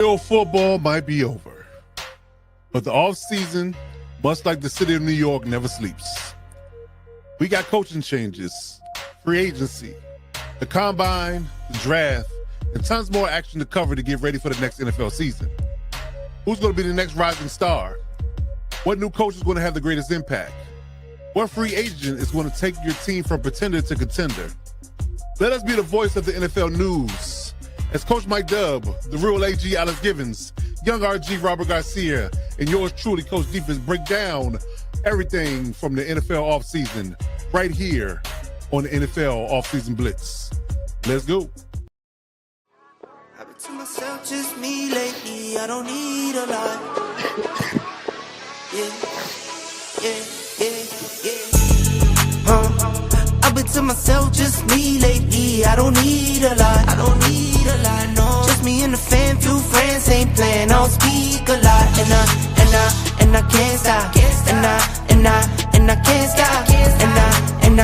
Real football might be over, but the offseason, much like the city of New York, never sleeps. We got coaching changes, free agency, the combine, the draft, and tons more action to cover to get ready for the next NFL season. Who's going to be the next rising star? What new coach is going to have the greatest impact? What free agent is going to take your team from pretender to contender? Let us be the voice of the NFL news. As Coach Mike Dubb, the real AG Alex Givens, young RG Robert Garcia, and yours truly, Coach Defense, break down everything from the NFL offseason right here on the NFL Offseason Blitz. Let's go. I've been to myself, just me lately. I don't need a lot. I've been to myself, just me lately. I don't need a lot. No. Just me and the fam, few friends ain't playing. I don't speak a lot, and I can't stop. And I can't stop. And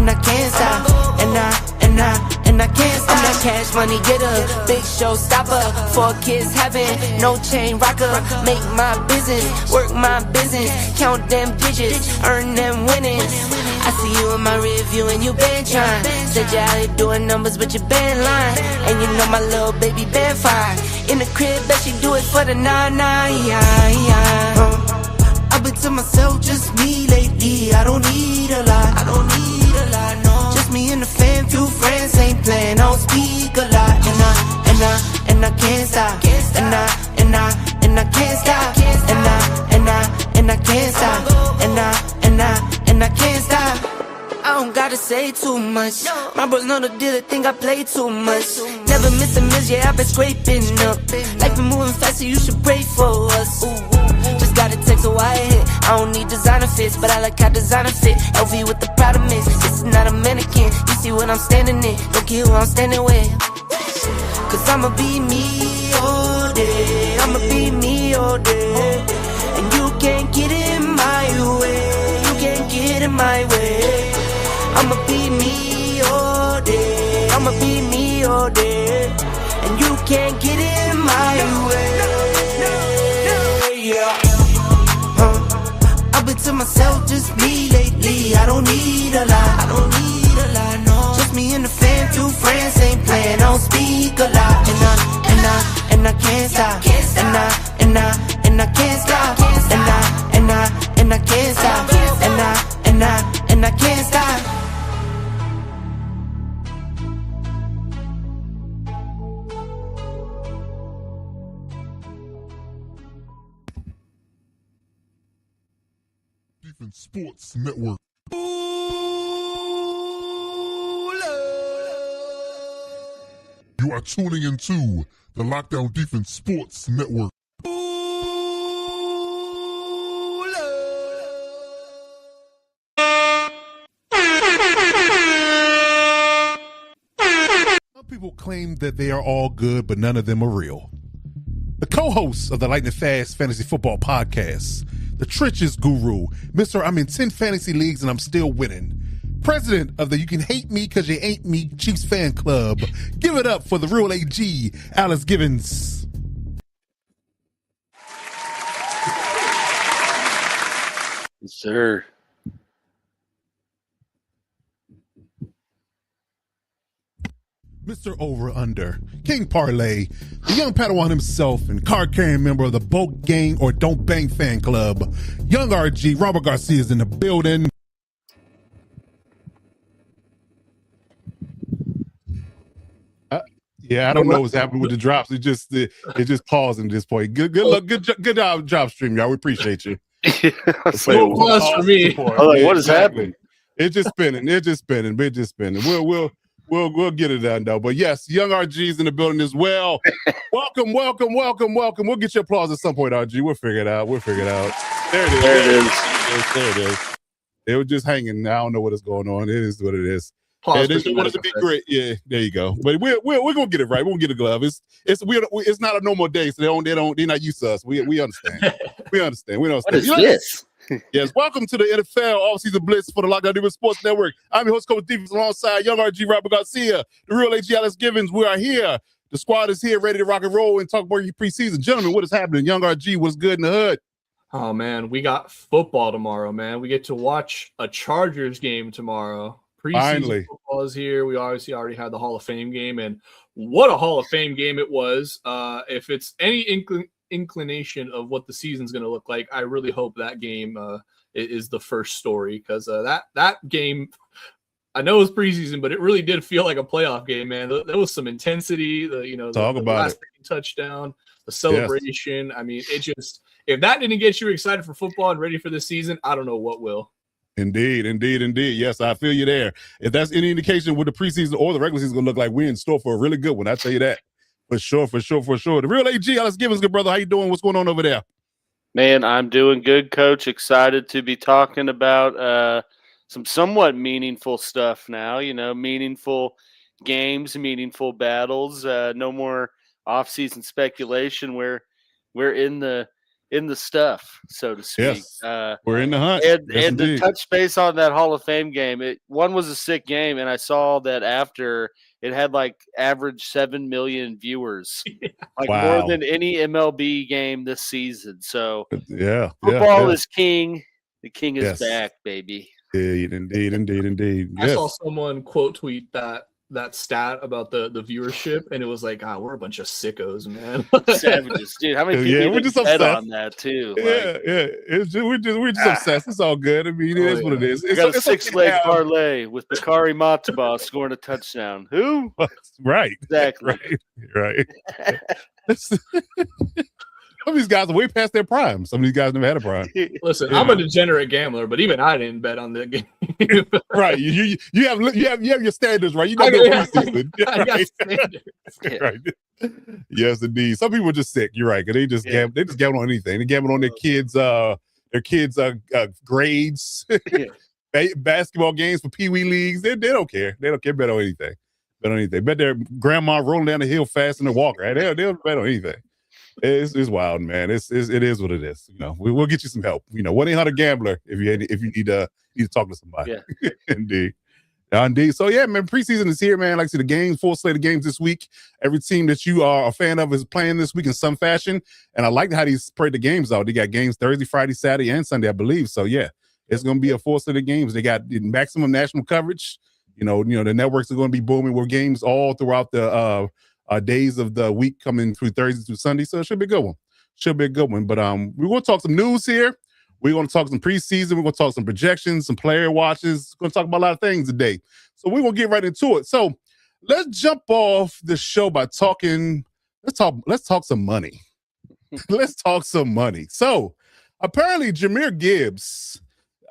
I can't stop. And I can't stop. I'm that cash money getter, big show stopper. 4 kids having no chain rocker. Make my business, work my business, count them digits, earn them winnings. I see you in my review and you been trying. Said you out here doing numbers but you been lying. And you know my little baby been fine. In the crib, bet she do it for the 9-9. I've been to myself, just me lately. I don't need a lot. No. Just me and the fam, few friends ain't playing. I don't speak a lot. And I can't stop. And I can't stop. And I can't stop. And I can't stop. I don't gotta say too much. My bros know the deal, they think I play too much. Never miss a miss, yeah, I've been scraping up. Life been moving fast, so you should pray for us. Just got a text, so I hit. I don't need designer fits, but I like how designer fit. LV with the Prada mix, this is not a mannequin. You see what I'm standing in, don't care who I'm standing with. Cause I'ma be me all day. I'ma be me all day. And you can't get in my way. You can't get in my way. I'ma be me all day. I'ma be me all day. And you can't get in my way. Yeah. I've been to myself, just me lately. I don't need a lot. No. Just me and the fam, few friends ain't playing. I don't speak a lot. And I can't stop. And I can't stop. And I can't stop. And I can't stop. Sports Network. You are tuning into the Lockdown Defense Sports Network. Some people claim that they are all good, but none of them are real. The co-host of the Lightning Fast Fantasy Football Podcast, the trenches guru, Mr. I'm in 10 fantasy leagues and I'm still winning. President of the You Can Hate Me Cause You Ain't Me Chiefs fan club. Give it up for the real AG, Alex Givens. Yes, sir. Mr. Over Under, King Parlay, the young Padawan himself and card-carrying member of the Boat Gang or Don't Bang fan club, young RG, Robert Garcia is in the building. I don't know what's happening with the drops. It just paused at this point. Good luck, good job, stream, y'all. We appreciate you. So plus for me. I was like, what is happening? It's just spinning. We'll get it done though. But yes, young RG's in the building as well. Welcome. We'll get your applause at some point, RG. We'll figure it out. There it is. They were just hanging. I don't know what is going on. It is what it is. They just want it to be great. Yeah, there you go. But we're gonna get it right. We're gonna get a glove. It's not a normal day, so they're not used to us. We understand. We understand. What is this? Yes, welcome to the NFL Offseason Blitz for the Lockdown Defense Sports Network. I'm your host, Coach Defense, alongside young RG Robert Garcia, the real AG Alex Givens. We are here The squad is here, ready to rock and roll and talk about your preseason. Gentlemen, what is happening? Young RG, what's good in the hood? Oh, man, we got football tomorrow, man. We get to watch a Chargers game tomorrow. Preseason football is here. We obviously already had the Hall of Fame game, and what a Hall of Fame game it was. If it's any inclination of what the season's going to look like, I really hope that game is the first story, because that game, I know it was preseason, but it really did feel like a playoff game, man. There was some intensity. The last touchdown, the celebration. Yes. I mean, it just, if that didn't get you excited for football and ready for the season, I don't know what will. Indeed. Yes, I feel you there. If that's any indication what the preseason or the regular season is going to look like, we're in store for a really good one. I tell you that. For sure. The real AG, let's give us good brother. How you doing? What's going on over there? Man, I'm doing good, Coach. Excited to be talking about some somewhat meaningful stuff now. Meaningful games, meaningful battles. No more off-season speculation. We're in the stuff, so to speak. Yes, we're in the hunt. And to touch base on that Hall of Fame game, one was a sick game, and I saw that after it had average 7 million viewers, more than any MLB game this season. So football is king. The king is back, baby. Indeed. I saw someone quote tweet that stat about the viewership, and it was like, we're a bunch of sickos, man. Savages, dude. How many people we're just obsessed on that too? We're just obsessed. It's all good. I mean, it is what it is. It's got a 6-leg parlay with Bakari Mataba scoring a touchdown. Who? Right. Exactly. Right. Some of these guys are way past their prime. Some of these guys never had a prime. Listen, I'm a degenerate gambler, but even I didn't bet on the game. Right. You have your standards, right? You got preseason. I got standards. Right. Yes, indeed. Some people are just sick. You're right. They just gamble on anything. They gamble on their kids' grades, basketball games for Pee Wee leagues. They don't care. They don't care bet on anything. Bet their grandma rolling down the hill fast in the walker. Right? They'll bet on anything. It's wild, man. It is what it is. We'll get you some help. 1-800-GAMBLER if you need to talk to somebody. Yeah. Indeed. So yeah, man, preseason is here, man. Like I said, the games, full slate of games this week. Every team that you are a fan of is playing this week in some fashion. And I like how they spread the games out. They got games Thursday, Friday, Saturday, and Sunday, I believe. So yeah, it's gonna be a full slate of games. They got maximum national coverage. The networks are gonna be booming with games all throughout the days of the week coming through Thursday through Sunday. So it should be a good one. But we're going to talk some news here. We're going to talk some preseason. We're going to talk some projections, some player watches. We're going to talk about a lot of things today. So we're going to get right into it. So let's jump off the show by talking. Let's talk some money. Let's talk some money. So apparently Jahmyr Gibbs,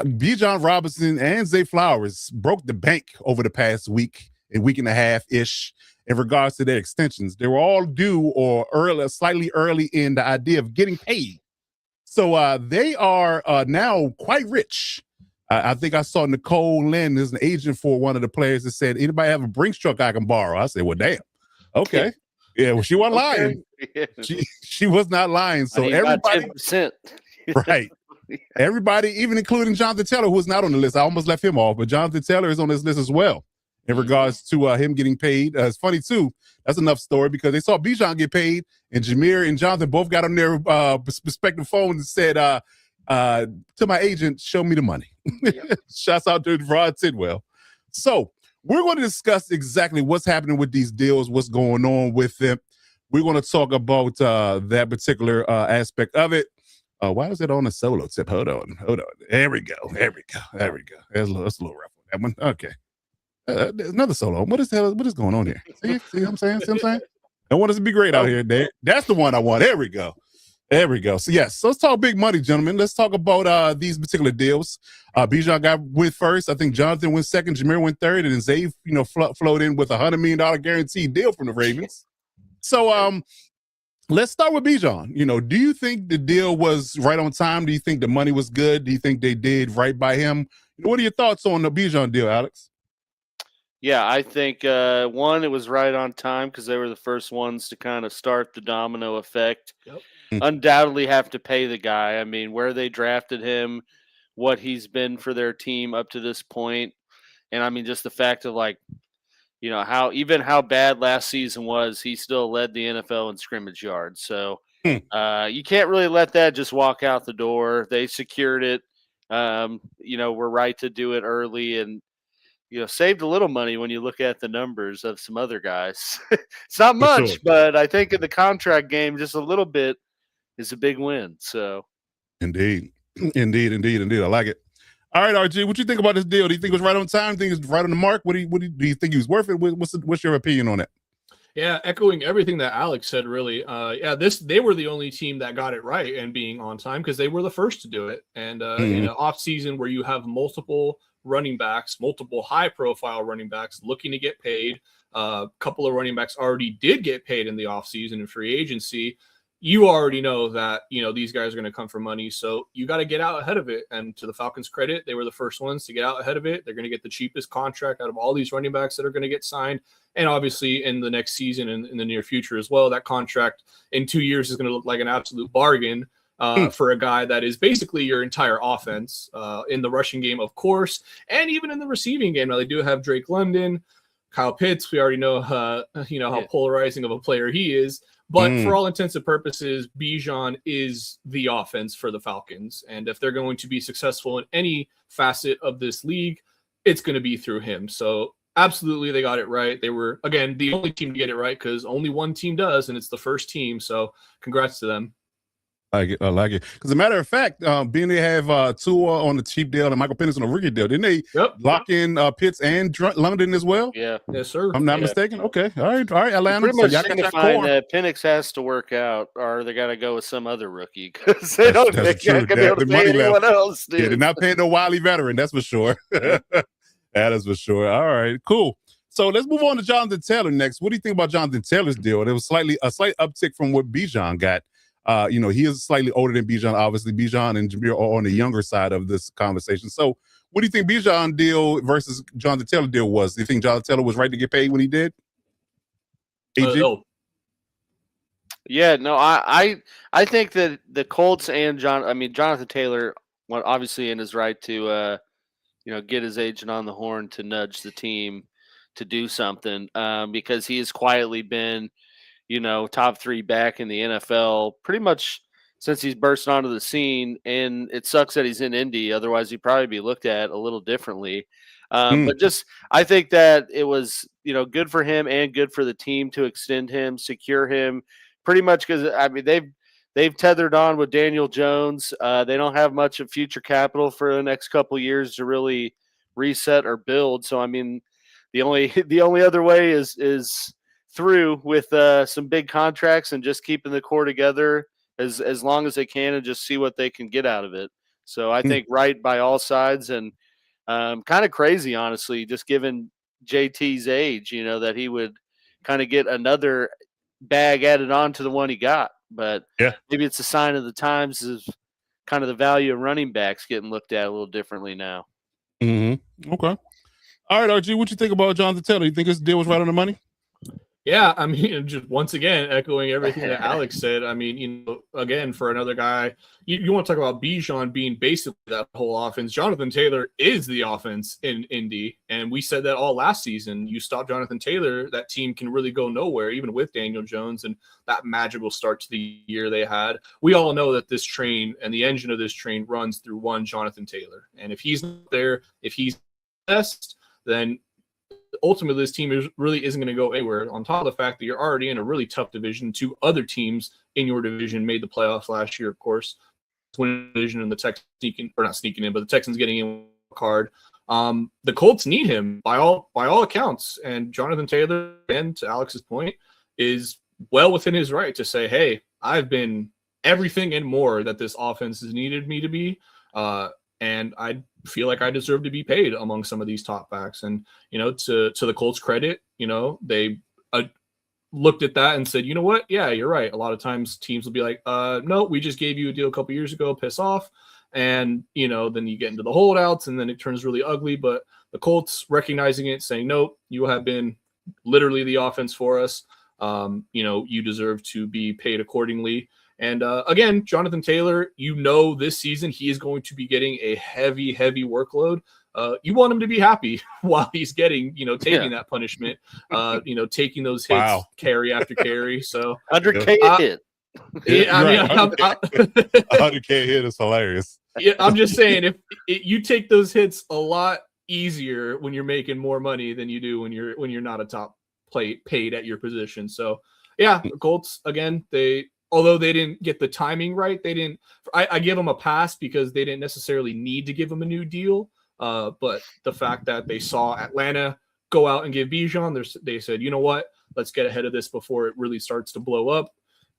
Bijan Robinson, and Zay Flowers broke the bank over the past week and a half-ish. In regards to their extensions, they were all due or slightly early in the idea of getting paid. So they are now quite rich. I think I saw Nicole Lynn is an agent for one of the players that said, anybody have a Brinks truck I can borrow? I said, well, damn. Okay. Yeah, well, she wasn't lying. Yeah. She was not lying. So everybody, 10%. Right. Everybody, even including Jonathan Taylor, who is not on the list. I almost left him off, but Jonathan Taylor is on this list as well. In regards to him getting paid. It's funny, too. That's enough story because they saw Bijan get paid, and Jahmyr and Jonathan both got on their respective phones and said, to my agent, show me the money. Yep. Shouts out to Rod Tidwell. So we're going to discuss exactly what's happening with these deals, what's going on with them. We're going to talk about that particular aspect of it. Why is it on a solo tip? Hold on. There we go. That's a little rough on that one. Okay. There's another solo. What is going on here? See what I'm saying? I want us to be great out here. That's the one I want. There we go. So yes, so let's talk big money, gentlemen. Let's talk about these particular deals. Bijan went first. I think Jonathan went second. Jahmyr went third, and then Zay, flowed in with $100 million guaranteed deal from the Ravens. So let's start with Bijan. Do you think the deal was right on time? Do you think the money was good? Do you think they did right by him? What are your thoughts on the Bijan deal, Alex? Yeah, I think, one, it was right on time because they were the first ones to kind of start the domino effect. Yep. Undoubtedly have to pay the guy. I mean, where they drafted him, what he's been for their team up to this point. And, I mean, just the fact of, how bad last season was, he still led the NFL in scrimmage yards. So you can't really let that just walk out the door. They secured it. We're right to do it early, and saved a little money when you look at the numbers of some other guys. It's not much, sure. but I think in the contract game, just a little bit is a big win. So, indeed. I like it. All right, RG, what you think about this deal? Do you think it was right on time? Do you think it's right on the mark? Do you think he was worth it? What's your opinion on it? Yeah, echoing everything that Alex said, really. They were the only team that got it right and being on time because they were the first to do it. And in an off season where you have multiple running backs, multiple high-profile running backs looking to get paid, a couple of running backs already did get paid in the off season and free agency. You already know that, these guys are going to come for money. So you got to get out ahead of it. And to the Falcons' credit, they were the first ones to get out ahead of it. They're going to get the cheapest contract out of all these running backs that are going to get signed. And obviously in the next season and in the near future as well, that contract in 2 years is going to look like an absolute bargain for a guy that is basically your entire offense in the rushing game, of course, and even in the receiving game. Now they do have Drake London, Kyle Pitts. We already know, how polarizing of a player he is. But for all intents and purposes, Bijan is the offense for the Falcons. And if they're going to be successful in any facet of this league, it's going to be through him. So absolutely, they got it right. They were, again, the only team to get it right because only one team does, and it's the first team. So congrats to them. I like it. Because as a matter of fact, being they have Tua on the cheap deal and Michael Penix on the rookie deal, didn't they lock in Pitts and London as well? Yeah. Yes, sir. I'm not mistaken. Okay. All right, Atlanta. Pretty much signifying that Penix has to work out, or they got to go with some other rookie because they can't be able to pay anyone else. Dude. Yeah, they're not paying no wily veteran. That's for sure. That is for sure. All right, cool. So let's move on to Jonathan Taylor next. What do you think about Jonathan Taylor's deal? There was a slight uptick from what Bijan got. He is slightly older than Bijan. Obviously, Bijan and Jameer are on the younger side of this conversation. So what do you think Bijan deal versus Jonathan Taylor deal was? Do you think Jonathan Taylor was right to get paid when he did? No. Yeah, no, I think that the Colts and Jonathan Taylor, obviously in his right to get his agent on the horn to nudge the team to do something because he has quietly been top 3 back in the NFL pretty much since he's bursting onto the scene. And it sucks that he's in Indy. Otherwise, he'd probably be looked at a little differently. But I think that it was, good for him and good for the team to extend him, secure him pretty much because, they've tethered on with Daniel Jones. They don't have much of future capital for the next couple years to really reset or build. So, the only other way is through with some big contracts and just keeping the core together as long as they can and just see what they can get out of it. So I think right by all sides and kind of crazy, honestly, just given JT's age, that he would kind of get another bag added on to the one he got. But maybe it's a sign of the times of kind of the value of running backs getting looked at a little differently now. Mm-hmm. Okay. All right, RG, what you think about Jonathan Taylor? You think this deal was right on the money? Yeah, just once again, echoing everything that Alex said. Again, for another guy, you want to talk about Bijan being basically that whole offense. Jonathan Taylor is the offense in Indy, and we said that all last season. You stop Jonathan Taylor, that team can really go nowhere, even with Daniel Jones and that magical start to the year they had. We all know that this train and the engine of this train runs through one Jonathan Taylor, and if he's not there, if he's best, then ultimately this team really isn't going to go anywhere. On top of the fact that you're already in a really tough division, 2 other teams in your division made the playoffs last year, of course. Winning division and the Texans not sneaking in, but the Texans getting in a card. The Colts need him by all accounts, and Jonathan Taylor, and to Alex's point, is well within his right to say, "Hey, I've been everything and more that this offense has needed me to be." And I feel like I deserve to be paid among some of these top backs. And, to the Colts' credit, they looked at that and said, you know what? Yeah, you're right. A lot of times teams will be like, no, we just gave you a deal a couple years ago, piss off. And, then you get into the holdouts and then it turns really ugly. But the Colts recognizing it, saying, no, you have been literally the offense for us. You deserve to be paid accordingly. And again, Jonathan Taylor, this season he is going to be getting a heavy, heavy workload you want him to be happy while he's getting, taking that punishment, taking those hits, carry after carry. So 100K hit. Yeah, I mean, 100K hit is hilarious. Yeah, I'm just saying, if you take those hits a lot easier when you're making more money than you do when you're not a top paid at your position. So yeah, the Colts again, although they didn't get the timing right, I give them a pass because they didn't necessarily need to give him a new deal. But the fact that they saw Atlanta go out and give Bijan, they said, you know what, let's get ahead of this before it really starts to blow up,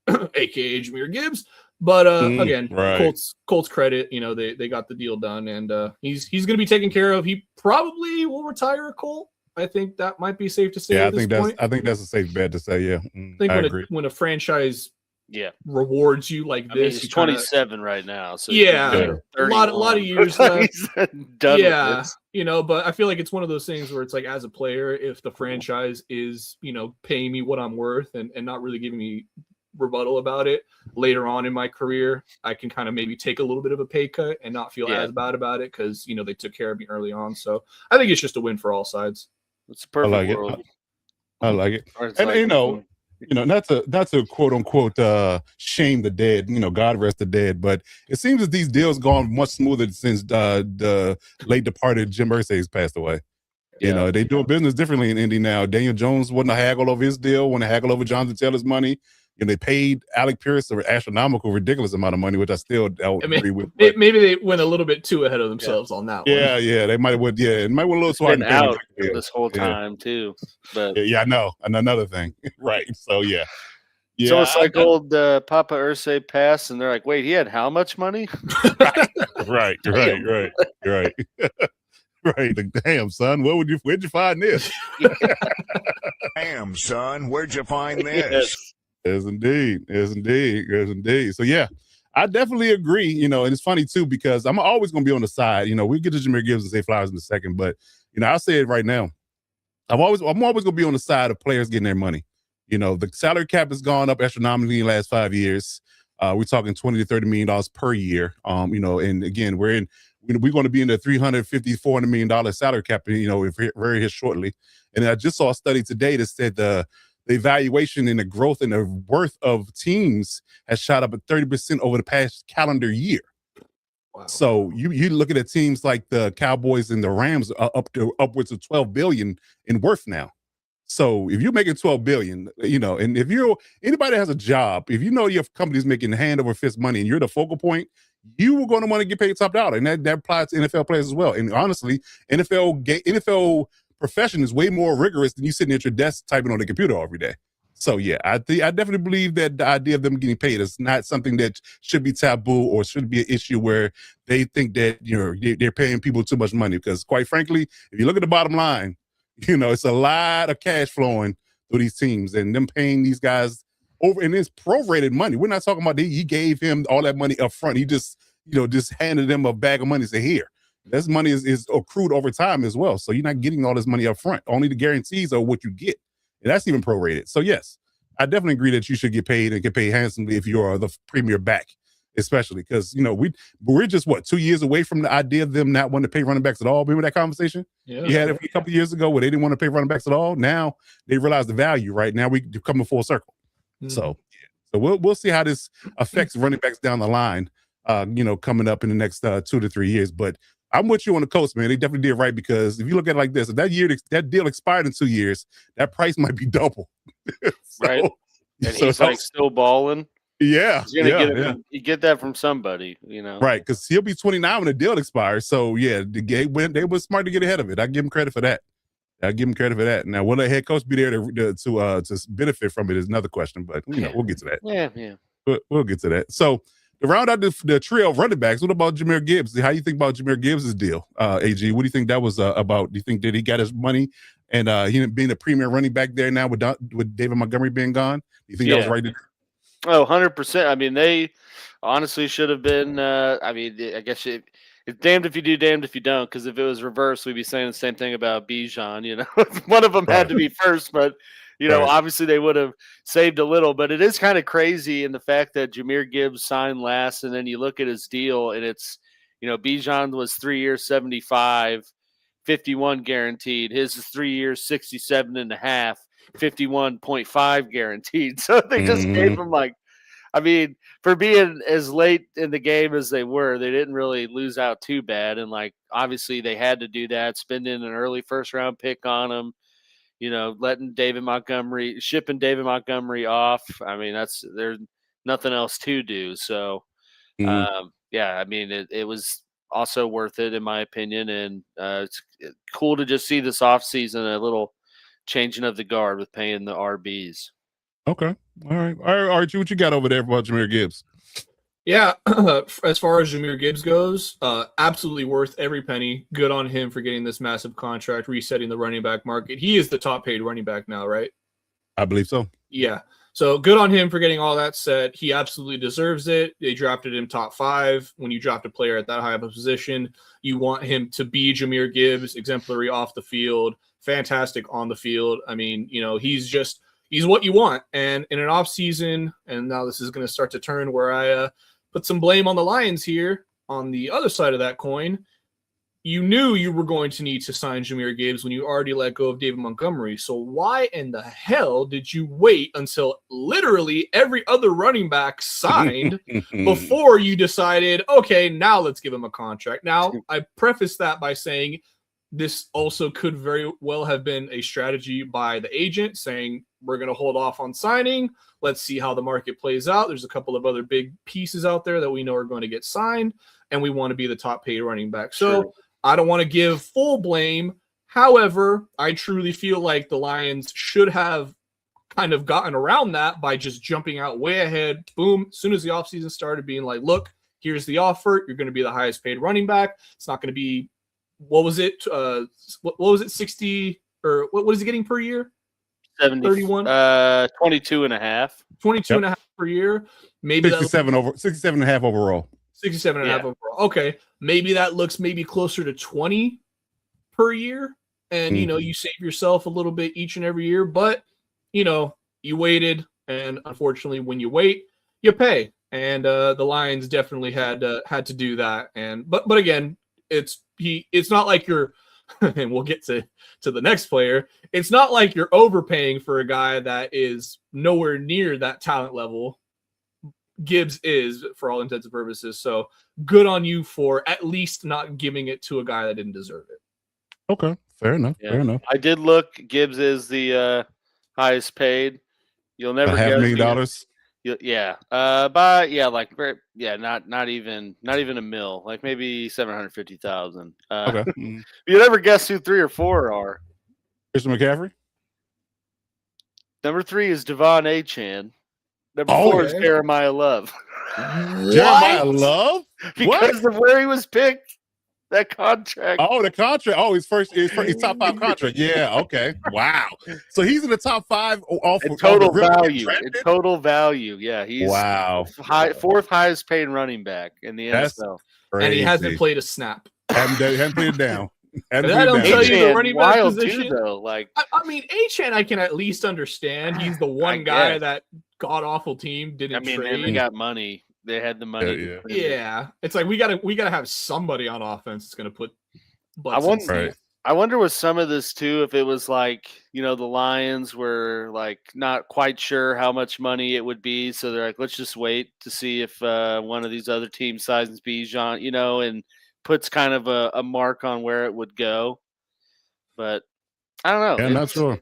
aka Jahmyr Gibbs. But again, right. Colts credit, they got the deal done, and he's going to be taken care of. He probably will retire a Colt. I think that might be safe to say. Yeah, I think that's a safe bet to say. Yeah, I think when a franchise rewards you like this, he's 27 right now. So a lot of years left. Done but I feel like it's one of those things where it's like, as a player, if the franchise is paying me what I'm worth and not really giving me rebuttal about it later on in my career, I can kind of maybe take a little bit of a pay cut and not feel as bad about it because they took care of me early on. So I think it's just a win for all sides. It's a perfect world. I like it. And not to quote unquote shame the dead, God rest the dead, but it seems that these deals gone much smoother since the late departed Jim Irsay's passed away. They doing business differently in Indy now. Daniel Jones wasn't a haggle over his deal, wasn't a haggle over Jonathan Taylor's money. They paid Alec Pierce an astronomical, ridiculous amount of money, which I still don't agree with. Maybe they went a little bit too ahead of themselves on that one. Yeah, they might have went. Yeah, it might have went a little smart out this whole time too. But I know. And another thing, right? So yeah. So it's like old Papa Irsay passed, and they're like, "Wait, he had how much money?" Right. Right. Like, damn, son, where'd you find this? Damn, son, where'd you find this? Yes, indeed. So yeah, I definitely agree. And it's funny too because I'm always going to be on the side. We'll get to Jahmyr Gibbs and say Flowers in a second, but I'll say it right now. I'm always going to be on the side of players getting their money. The salary cap has gone up astronomically in the last 5 years. We're talking $20 to $30 million per year. And again, we're going to be in the $350, $400 million salary cap. Very here shortly. And I just saw a study today that said the evaluation and the growth and the worth of teams has shot up at 30% over the past calendar year. Wow. So you looking at teams like the Cowboys and the Rams up to upwards of $12 billion in worth now. So if you're making $12 billion, and if anybody that has a job, if your company's making hand over fist money and you're the focal point, you are going to want to get paid top dollar, and that applies to NFL players as well. And honestly, NFL profession is way more rigorous than you sitting at your desk typing on the computer every day. So yeah, I definitely believe that the idea of them getting paid is not something that should be taboo or should be an issue where they think that they're paying people too much money. Because quite frankly, if you look at the bottom line, it's a lot of cash flowing through these teams and them paying these guys over, and it's prorated money. We're not talking about he gave him all that money up front. He just handed them a bag of money and said, here. This money is accrued over time as well. So you're not getting all this money up front. Only the guarantees are what you get. And that's even prorated. So yes, I definitely agree that you should get paid and get paid handsomely if you are the premier back, especially because, we're just 2 years away from the idea of them not wanting to pay running backs at all. Remember that conversation? Yeah. You had it a couple of years ago where they didn't want to pay running backs at all. Now they realize the value, right? Now we're coming full circle. Mm-hmm. So we'll see how this affects running backs down the line, coming up in the next 2 to 3 years. But I'm with you on the Colts, man. They definitely did right because if you look at it like this, if that deal expired in 2 years, that price might be double. Right. And he's still balling. Yeah. You get that from somebody, Right, because he'll be 29 when the deal expires. So yeah, they were smart to get ahead of it. I give him credit for that. Now, will the head coach be there to benefit from it is another question, but we'll get to that. Yeah. We'll get to that. So to round out the trio of running backs, what about Jahmyr Gibbs? How do you think about Jahmyr Gibbs' deal, AG? What do you think that was about? Do you think that he got his money and he being a premier running back there now with David Montgomery being gone? Do you think that was right? Oh, 100%. I mean, they honestly should have been I guess it's damned if you do, damned if you don't, because if it was reversed, we'd be saying the same thing about Bijan. One of them had to be first, but obviously they would have saved a little. But it is kind of crazy in the fact that Jahmyr Gibbs signed last, and then you look at his deal, and it's Bijan was 3 years, 75. 51 guaranteed. His is 3 years, 67.5, 51.5 guaranteed. So they just gave him for being as late in the game as they were, they didn't really lose out too bad. And obviously they had to do that, spending an early first round pick on him, shipping David Montgomery off. I mean, there's nothing else to do. So, it was also worth it in my opinion. And it's cool to just see this offseason, a little changing of the guard with paying the RBs. Okay. All right. Archie, what you got over there about Jahmyr Gibbs? Yeah, as far as Jahmyr Gibbs goes, absolutely worth every penny. Good on him for getting this massive contract, resetting the running back market. He is the top paid running back now, right? I believe so. Yeah. So good on him for getting all that set. He absolutely deserves it. They drafted him top 5. When you draft a player at that high of a position, you want him to be Jahmyr Gibbs, exemplary off the field, fantastic on the field. I mean, he's what you want. And in an offseason, and now this is going to start to turn where I put some blame on the Lions here. On the other side of that coin, you knew you were going to need to sign Jahmyr Gibbs when you already let go of David Montgomery. So why in the hell did you wait until literally every other running back signed before you decided, okay, now let's give him a contract? Now, I preface that by saying this also could very well have been a strategy by the agent saying, we're going to hold off on signing. Let's see how the market plays out. There's a couple of other big pieces out there that we know are going to get signed, and we want to be the top paid running back. So I don't want to give full blame. However, I truly feel like the Lions should have kind of gotten around that by just jumping out way ahead. Boom. As soon as the offseason started, being like, look, here's the offer. You're going to be the highest paid running back. It's not going to be, what was it? What was it? 60 or what is he getting per year? 31, 22 and a half. 22 and a half per year. Maybe 67 and a half overall. 67 and a half overall. Okay. Maybe that looks closer to 20 per year. And, you save yourself a little bit each and every year. But, you waited. And unfortunately, when you wait, you pay. And the Lions definitely had to do that. But again, it's not like you're, and we'll get to the next player. It's not like you're overpaying for a guy that is nowhere near that talent level. Gibbs is, for all intents and purposes. So good on you for at least not giving it to a guy that didn't deserve it. Okay, fair enough. Yeah. Fair enough. I did look. Gibbs is the highest paid. You'll never $500,000. Not even a mil, like maybe 750,000. Okay. You never guess who 3 or 4 are. Christian McCaffrey. Number 3 is Devon Achane. Number 4 is Jeremiah Love. Jeremiah Love? Because of where he was picked. That contract. Oh, the contract. Oh, his top 5 contract. Yeah, okay. Wow. So he's in the top 5 off in total value. In total value. Yeah, he's 4th highest paid running back in the NFL. Crazy. And he hasn't played a snap. Haven't played it down. I don't tell you the running back position. Too, though. Like, I mean, Achane, I can at least understand. He's the one guy that god awful team didn't trade. They got money. They had the money. Yeah. It's like we gotta have somebody on offense that's gonna put butts I wonder with some of this too, if it was like, the Lions were like not quite sure how much money it would be. So they're like, let's just wait to see if one of these other teams signs Bijan, and puts kind of a mark on where it would go. But I don't know. Yeah, I'm not sure.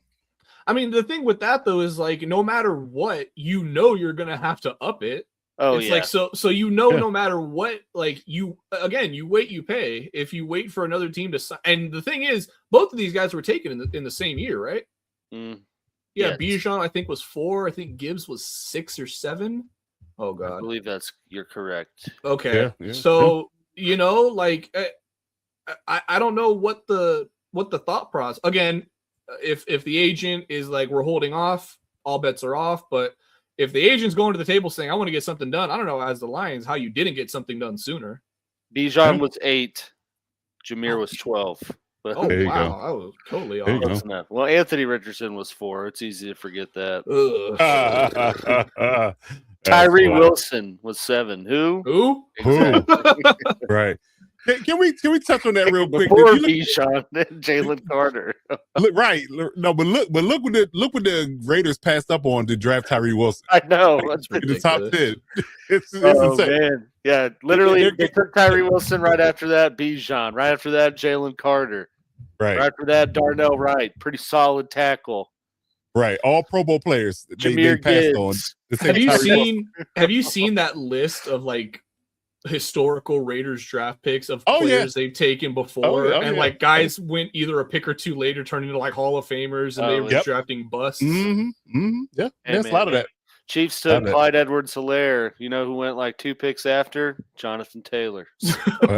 I mean, the thing with that though is like no matter what, you're gonna have to up it. Oh, it's like so no matter what, like you wait, you pay. If you wait for another team to sign, and the thing is, both of these guys were taken in the same year, right? Yeah, yes. Bijan I think was 4. I think Gibbs was 6 or 7. Oh God, I believe you're correct. Okay, so like I don't know what the thought process. Again, if the agent is like we're holding off, all bets are off, but. If the agent's going to the table saying, I want to get something done, I don't know, as the Lions, how you didn't get something done sooner. Bijan was 8. Jameer was 12. But wow. I was totally off. Well, Anthony Richardson was 4. It's easy to forget that. Tyree Wilson was 7. Who? Exactly. Right. Can we touch on that real quick? Before Bijan and Jalen Carter. Right. No, but look what the Raiders passed up on to draft Tyree Wilson. I know. That's in the top 10. It's oh, insane. Man. Yeah, literally, they took Tyree Wilson right after that, Bijan. Right after that, Jalen Carter. Right. Right after that, Darnell Wright. Pretty solid tackle. Right. All Pro Bowl players Jameer passed on. Have you seen that list of like historical Raiders draft picks of players they've taken before? Like guys went either a pick or two later, turning into like Hall of Famers, and they were drafting busts. Yeah, there's a lot of that. Chiefs took Clyde Edwards-Helaire. You know who went like 2 picks after? Jonathan Taylor.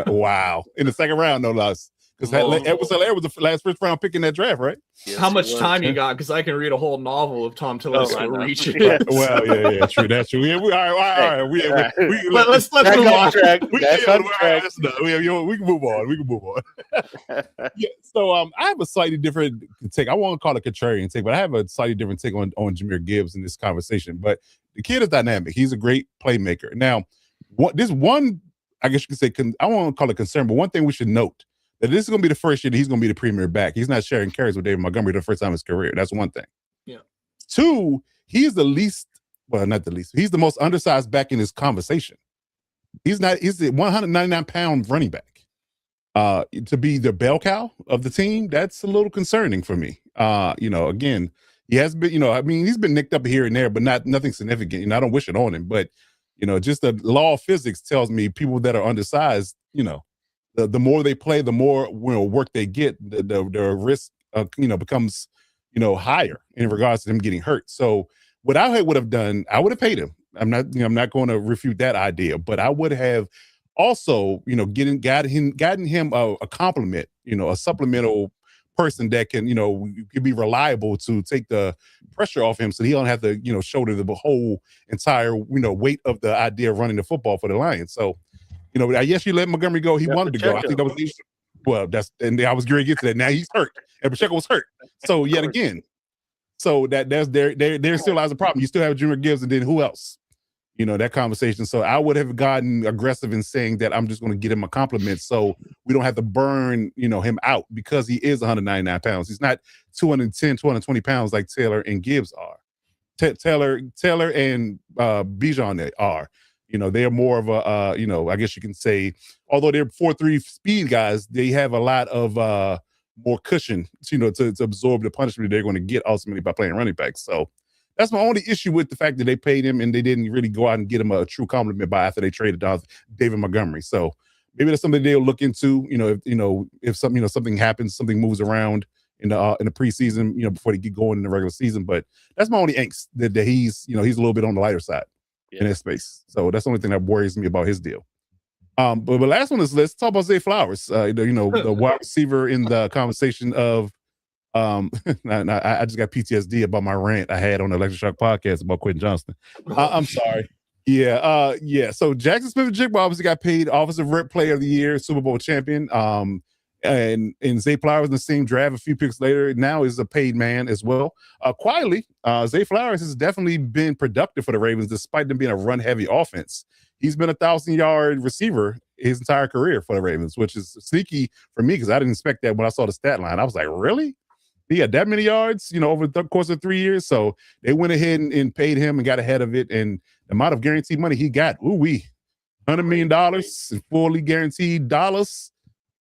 Wow. In the second round, no less. Because Edwards-Helaire was the last first round pick in that draft, right? Yes, how much time you got? Because I can read a whole novel of Tom Telesco reaching. Yeah. Well, yeah, true. That's true. Yeah, all right. Let's move on. We can move on. Yeah. So I have a slightly different take. I won't call it a contrarian take, but I have a slightly different take on Jahmyr Gibbs in this conversation. But the kid is dynamic. He's a great playmaker. Now, this one, I guess you could say, I won't call it concern, but one thing we should note. That this is going to be the first year that he's going to be the premier back. He's not sharing carries with David Montgomery the first time in his career. That's one thing. Yeah. 2, he's the not the least. He's the most undersized back in this conversation. He's the 199-pound running back. To be the bell cow of the team, that's a little concerning for me. Again, he has been, he's been nicked up here and there, but nothing significant. I don't wish it on him, but, just the law of physics tells me people that are undersized, the more they play, the more work they get. The risk, becomes, higher in regards to them getting hurt. So what I would have done, I would have paid him. I'm not going to refute that idea, but I would have also, gotten him a compliment, a supplemental person that can, could be reliable to take the pressure off him, so he don't have to, shoulder the whole entire, weight of the idea of running the football for the Lions. So. Yes, you let Montgomery go. He wanted to go. I think that was and I was going to get to that. Now he's hurt, and Pacheco was hurt. So yet again, there still lies a problem. You still have Jahmyr Gibbs, and then who else? That conversation. So I would have gotten aggressive in saying that I'm just going to get him a compliment, so we don't have to burn him out, because he is 199 pounds. He's not 210, 220 pounds like Taylor and Gibbs are. Taylor and Bijan are. They are more of a, I guess you can say, although they're 4.3 speed guys, they have a lot of more cushion, to absorb the punishment they're going to get ultimately by playing running back. So that's my only issue with the fact that they paid him and they didn't really go out and get him a true compliment after they traded David Montgomery. So maybe that's something they'll look into. If something happens, something moves around in the preseason, before they get going in the regular season. But that's my only angst that he's a little bit on the lighter side. In his space. So that's the only thing that worries me about his deal. But the last one is, let's talk about Zay Flowers. The wide receiver in the conversation of I just got PTSD about my rant I had on the Electroshock podcast about Quentin Johnston. I'm sorry. Yeah. So Jackson Smith-Njigba obviously got paid Offensive Rep Player of the Year, Super Bowl champion. And Zay Flowers in the same draft a few picks later now is a paid man as well. Quietly, Zay Flowers has definitely been productive for the Ravens despite them being a run-heavy offense. He's been a 1,000-yard receiver his entire career for the Ravens, which is sneaky for me because I didn't expect that when I saw the stat line. I was like, really? He had that many yards, over the course of 3 years? So they went ahead and paid him and got ahead of it. And the amount of guaranteed money he got, $100 million in fully guaranteed dollars.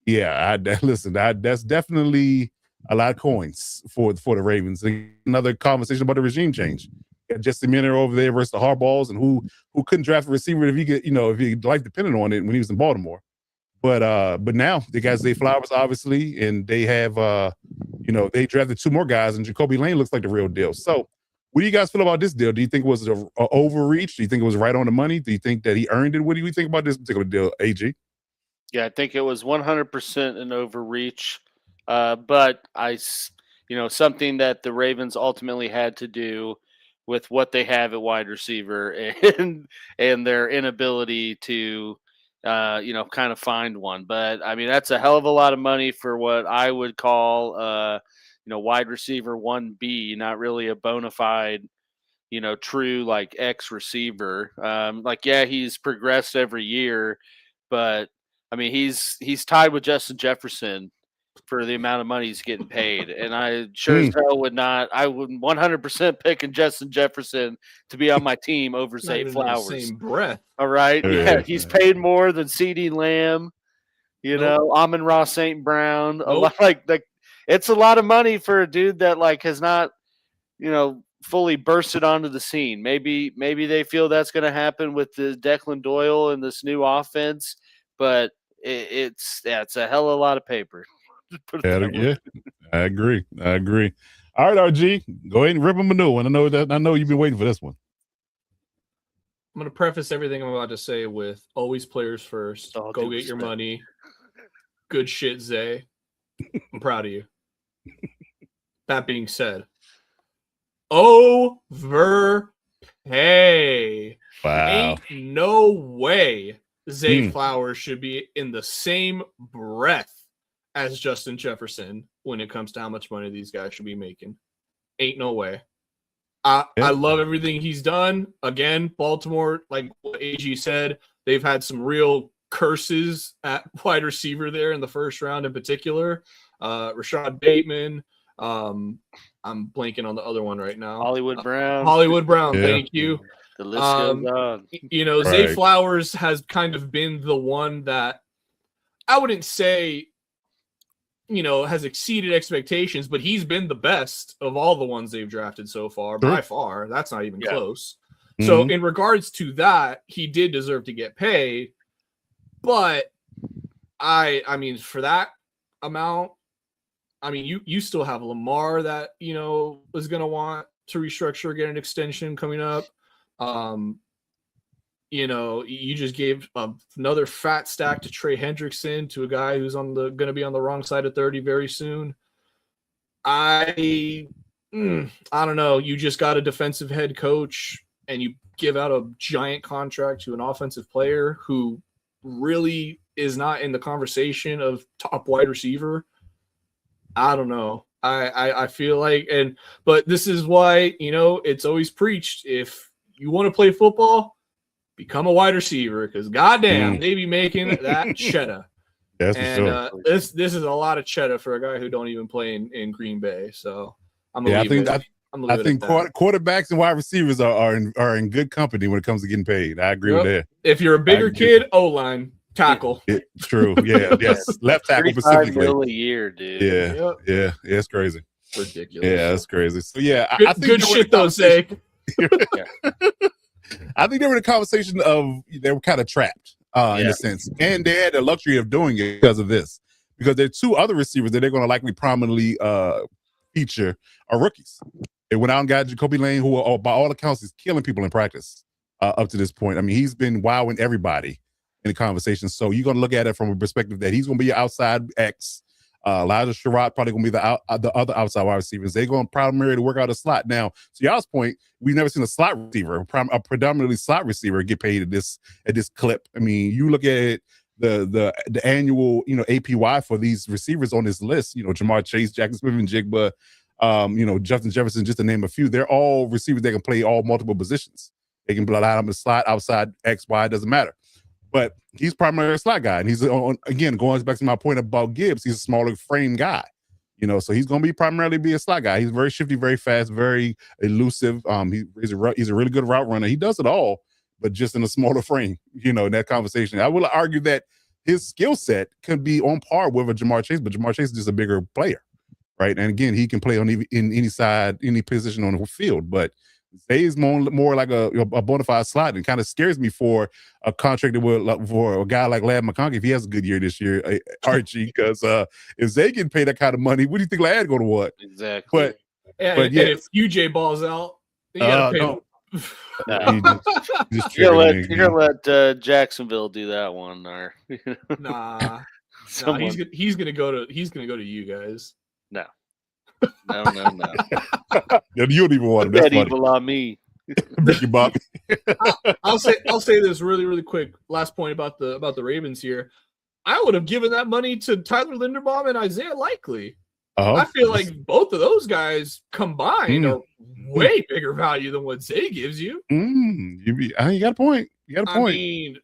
Yeah, that's definitely a lot of coins for the Ravens. Another conversation about the regime change. Jesse Minter over there versus the Harbaughs, and who couldn't draft a receiver if he could, if he life depended on it when he was in Baltimore. But now they got Zay Flowers obviously, and they have they drafted 2 more guys, and Jacoby Lane looks like the real deal. So, what do you guys feel about this deal? Do you think it was an overreach? Do you think it was right on the money? Do you think that he earned it? What do you think about this particular deal, AG? Yeah, I think it was 100% an overreach, but something that the Ravens ultimately had to do with what they have at wide receiver and their inability to, kind of find one. But I mean, that's a hell of a lot of money for what I would call, wide receiver 1B, not really a bona fide, true like X receiver. He's progressed every year, but I mean, he's tied with Justin Jefferson for the amount of money he's getting paid, and I sure as hell would not. I would 100% picking Justin Jefferson to be on my team over Zay Flowers. Same breath. All right, yeah, he's paid more than CeeDee Lamb. You know, Amon-Ra St. Brown. A lot like it's a lot of money for a dude that like has not, fully bursted onto the scene. Maybe they feel that's going to happen with the Declan Doyle and this new offense, but it's a hell of a lot of paper. Yeah, I agree. All right, RG, go ahead and rip him a new one. I know you've been waiting for this one. I'm going to preface everything I'm about to say with always players first. Go get your money. Good shit, Zay. I'm proud of you. That being said, overpay. Wow. Ain't no way Zay Flowers should be in the same breath as Justin Jefferson when it comes to how much money these guys should be making. Ain't no way. I love everything he's done. Again, Baltimore, like what AG said, they've had some real curses at wide receiver there in the first round in particular. Rashad Bateman. I'm blanking on the other one right now. Hollywood Brown. Thank you. The list goes on. Zay Flowers has kind of been the one that I wouldn't say, has exceeded expectations, but he's been the best of all the ones they've drafted so far, by far. That's not even close. So in regards to that, he did deserve to get paid. But I mean, for that amount, I mean, you still have Lamar that, is going to want to restructure, get an extension coming up. You just gave another fat stack to Trey Hendrickson, to a guy who's going to be on the wrong side of 30 very soon. I don't know. You just got a defensive head coach and you give out a giant contract to an offensive player who really is not in the conversation of top wide receiver. I don't know. I feel like, but this is why, it's always preached. If you want to play football, become a wide receiver, because goddamn, they be making that cheddar. That's and for sure. This is a lot of cheddar for a guy who don't even play in Green Bay. So I'm gonna leave it. I think quarterbacks and wide receivers are in good company when it comes to getting paid. I agree with that. If you're a bigger kid, O-line, tackle. It's true. Yeah, yes. Left tackle specifically. $35 million a year, dude. Yeah, it's crazy. Ridiculous. Yeah, that's crazy. So yeah, good, I think good shit though, Zay. I think they were in a conversation of they were kind of trapped in a sense, and they had the luxury of doing it because of this. Because there are two other receivers that they're going to likely prominently feature are rookies. They went out and got Jacoby Lane, who by all accounts is killing people in practice up to this point. I mean, he's been wowing everybody in the conversation. So you're going to look at it from a perspective that he's going to be an outside X. Elijah Sherrod probably going to be the other outside wide receivers. They're going to primarily work out a slot. Now, to y'all's point, we've never seen a slot receiver, a predominantly slot receiver, get paid at this clip. I mean, you look at the annual APY for these receivers on this list. Jamar Chase, Jackson Smith-Njigba, Justin Jefferson, just to name a few. They're all receivers that can play all multiple positions. They can line up in the slot, outside, X, Y, it doesn't matter. But he's primarily a slot guy. And he's, again, going back to my point about Gibbs, he's a smaller frame guy. So he's going to primarily be a slot guy. He's very shifty, very fast, very elusive. He's a really good route runner. He does it all, but just in a smaller frame, in that conversation. I will argue that his skill set could be on par with a Jamar Chase, but Jamar Chase is just a bigger player, right? And again, he can play on in any side, any position on the field, but Zay is more like a bona fide slot, and kind of scares me for a contract for a guy like Ladd McConkey if he has a good year this year, Archie. Because if Zay getting paid that kind of money, what do you think Ladd going to want? Exactly. But if UJ balls out, you got to pay him. You're gonna let Jacksonville do that one, or nah, he's gonna go to you guys. No. You don't even want him. That's evil on me. Ricky Bobby. I'll say this really, really quick. Last point about the Ravens here. I would have given that money to Tyler Linderbaum and Isaiah Likely. I feel like both of those guys combined are way bigger value than what Zay gives you. You got a point. I mean,